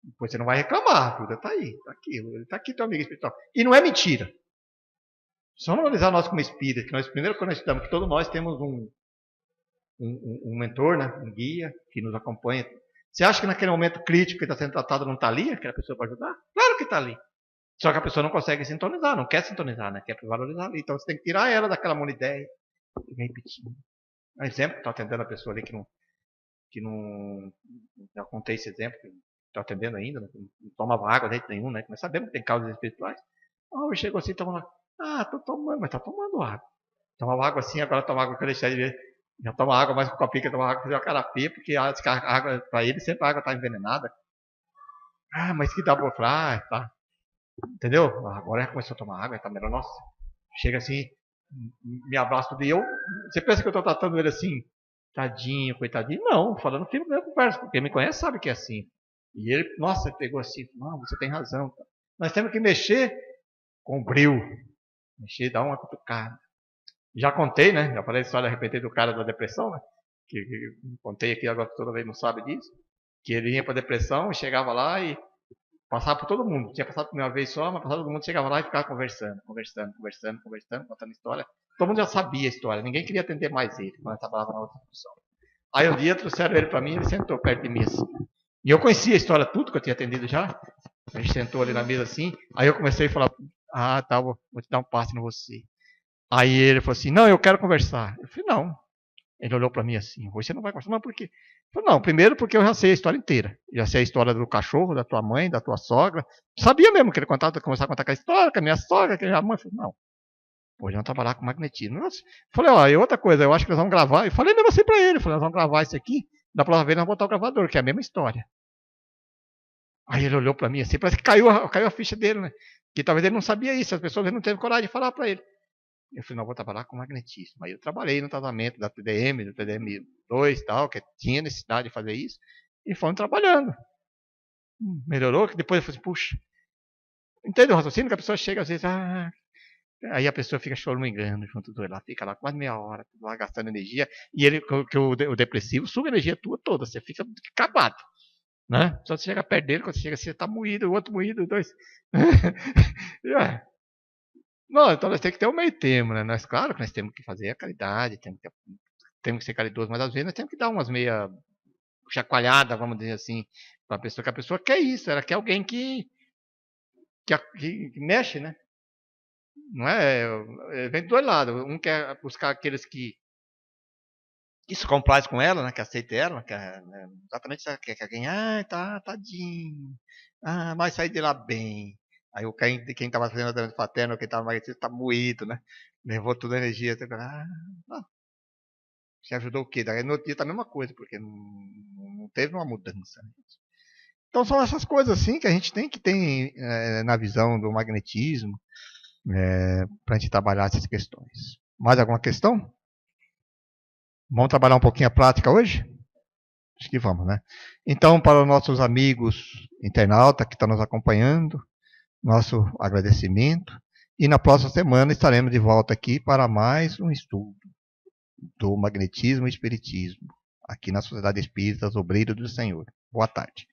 Depois você não vai reclamar, a ajuda está aí, está aqui, ele está aqui, teu amigo espiritual. E não é mentira. Só não analisar nós como espírita, que nós primeiro quando nós estudamos, que todos nós temos um mentor, né, um guia que nos acompanha. Você acha que naquele momento crítico que está sendo tratado não está ali, aquela pessoa para ajudar? Claro que está ali. Só que a pessoa não consegue sintonizar, não quer sintonizar, né? Quer valorizar ali. Então você tem que tirar ela daquela monoideia e vem repetindo. Um exemplo, está atendendo a pessoa ali que não. Já contei esse exemplo, que está atendendo ainda, não tomava água de jeito nenhum, né? Mas sabemos que tem causas espirituais. Chegou assim, tomando água. Tô tomando, mas está tomando água. Tomava água assim, agora toma água que eu deixei de ver. Já toma água, mas com o copinho que toma água, fazer uma carapê, porque a água, para ele, sempre a água está envenenada. Mas que dá pra falar, tá. Entendeu? Agora já começou a tomar água, tá melhor. Nossa, chega assim, me abraça tudo. E você pensa que eu tô tratando ele assim, tadinho, coitadinho? Não, falando firme na conversa, porque quem me conhece sabe que é assim. E ele, nossa, pegou assim, não, você tem razão. Nós temos que mexer com brio. Mexer, dar uma cutucada. Já contei, né? Já falei a história, repeti do cara da depressão, né? Que contei aqui, agora toda vez não sabe disso. Que ele vinha pra depressão, chegava lá e passava por todo mundo. Tinha passado por uma vez só, mas passava todo mundo, chegava lá e ficava conversando, contando história. Todo mundo já sabia a história, ninguém queria atender mais ele, quando ele trabalhava na outra função. Aí um dia trouxeram ele para mim, ele sentou perto de mim assim. E eu conhecia a história, tudo que eu tinha atendido já. Ele sentou ali na mesa assim, aí eu comecei a falar, tá, vou te dar um passe em você. Aí ele falou assim, não, eu quero conversar. Eu falei, não. Ele olhou para mim assim, você não vai conversar, mas por quê? Eu falei, não, primeiro porque eu já sei a história inteira. Já sei a história do cachorro, da tua mãe, da tua sogra. Sabia mesmo que ele começar a contar aquela história, com a minha sogra, que a minha mãe. Eu falei, não, hoje vamos trabalhar com magnetismo. Nossa. Eu falei, e outra coisa, eu acho que nós vamos gravar. Eu falei mesmo assim para ele, falei, nós vamos gravar isso aqui, da próxima vez nós vamos botar o gravador, que é a mesma história. Aí ele olhou para mim assim, parece que caiu a ficha dele, né? Que talvez ele não sabia isso, as pessoas não teve coragem de falar para ele. Eu falei, não, vou trabalhar com magnetismo. Aí eu trabalhei no tratamento da TDM, do TDM2 e tal, que tinha necessidade de fazer isso. E fomos trabalhando. Melhorou, que depois eu falei, puxa. Entende o raciocínio? Que a pessoa chega às vezes, aí a pessoa fica choramingando junto do lá, fica lá quase meia hora, lá gastando energia. E ele, que o depressivo suga a energia tua toda, você fica acabado. Né? Só você chega perto dele, quando você chega assim, você está moído, o outro moído, dois. Não, então nós temos que ter um meio termo, né? Claro que nós temos que fazer a caridade, temos que ser caridosos, mas às vezes nós temos que dar umas meia chacoalhada, vamos dizer assim, para a pessoa, que a pessoa quer isso, ela quer alguém que mexe, né? Não vem do dois lados. Um quer buscar aqueles que se complaz com ela, né? Que aceita ela, né? Exatamente quer alguém, tá, tadinho, vai sair de lá bem. Aí quem estava fazendo a trânsito fraterno, quem estava emagrecendo, está moído, né? Levou toda a energia. Não. Você ajudou o quê? Daí no outro dia tá a mesma coisa, porque não teve uma mudança. Né? Então são essas coisas assim que a gente tem que ter na visão do magnetismo para a gente trabalhar essas questões. Mais alguma questão? Vamos trabalhar um pouquinho a prática hoje? Acho que vamos, né? Então, para os nossos amigos internautas que estão nos acompanhando, nosso agradecimento. E na próxima semana estaremos de volta aqui para mais um estudo do magnetismo e espiritismo, aqui na Sociedade Espírita Obreiros do Senhor. Boa tarde.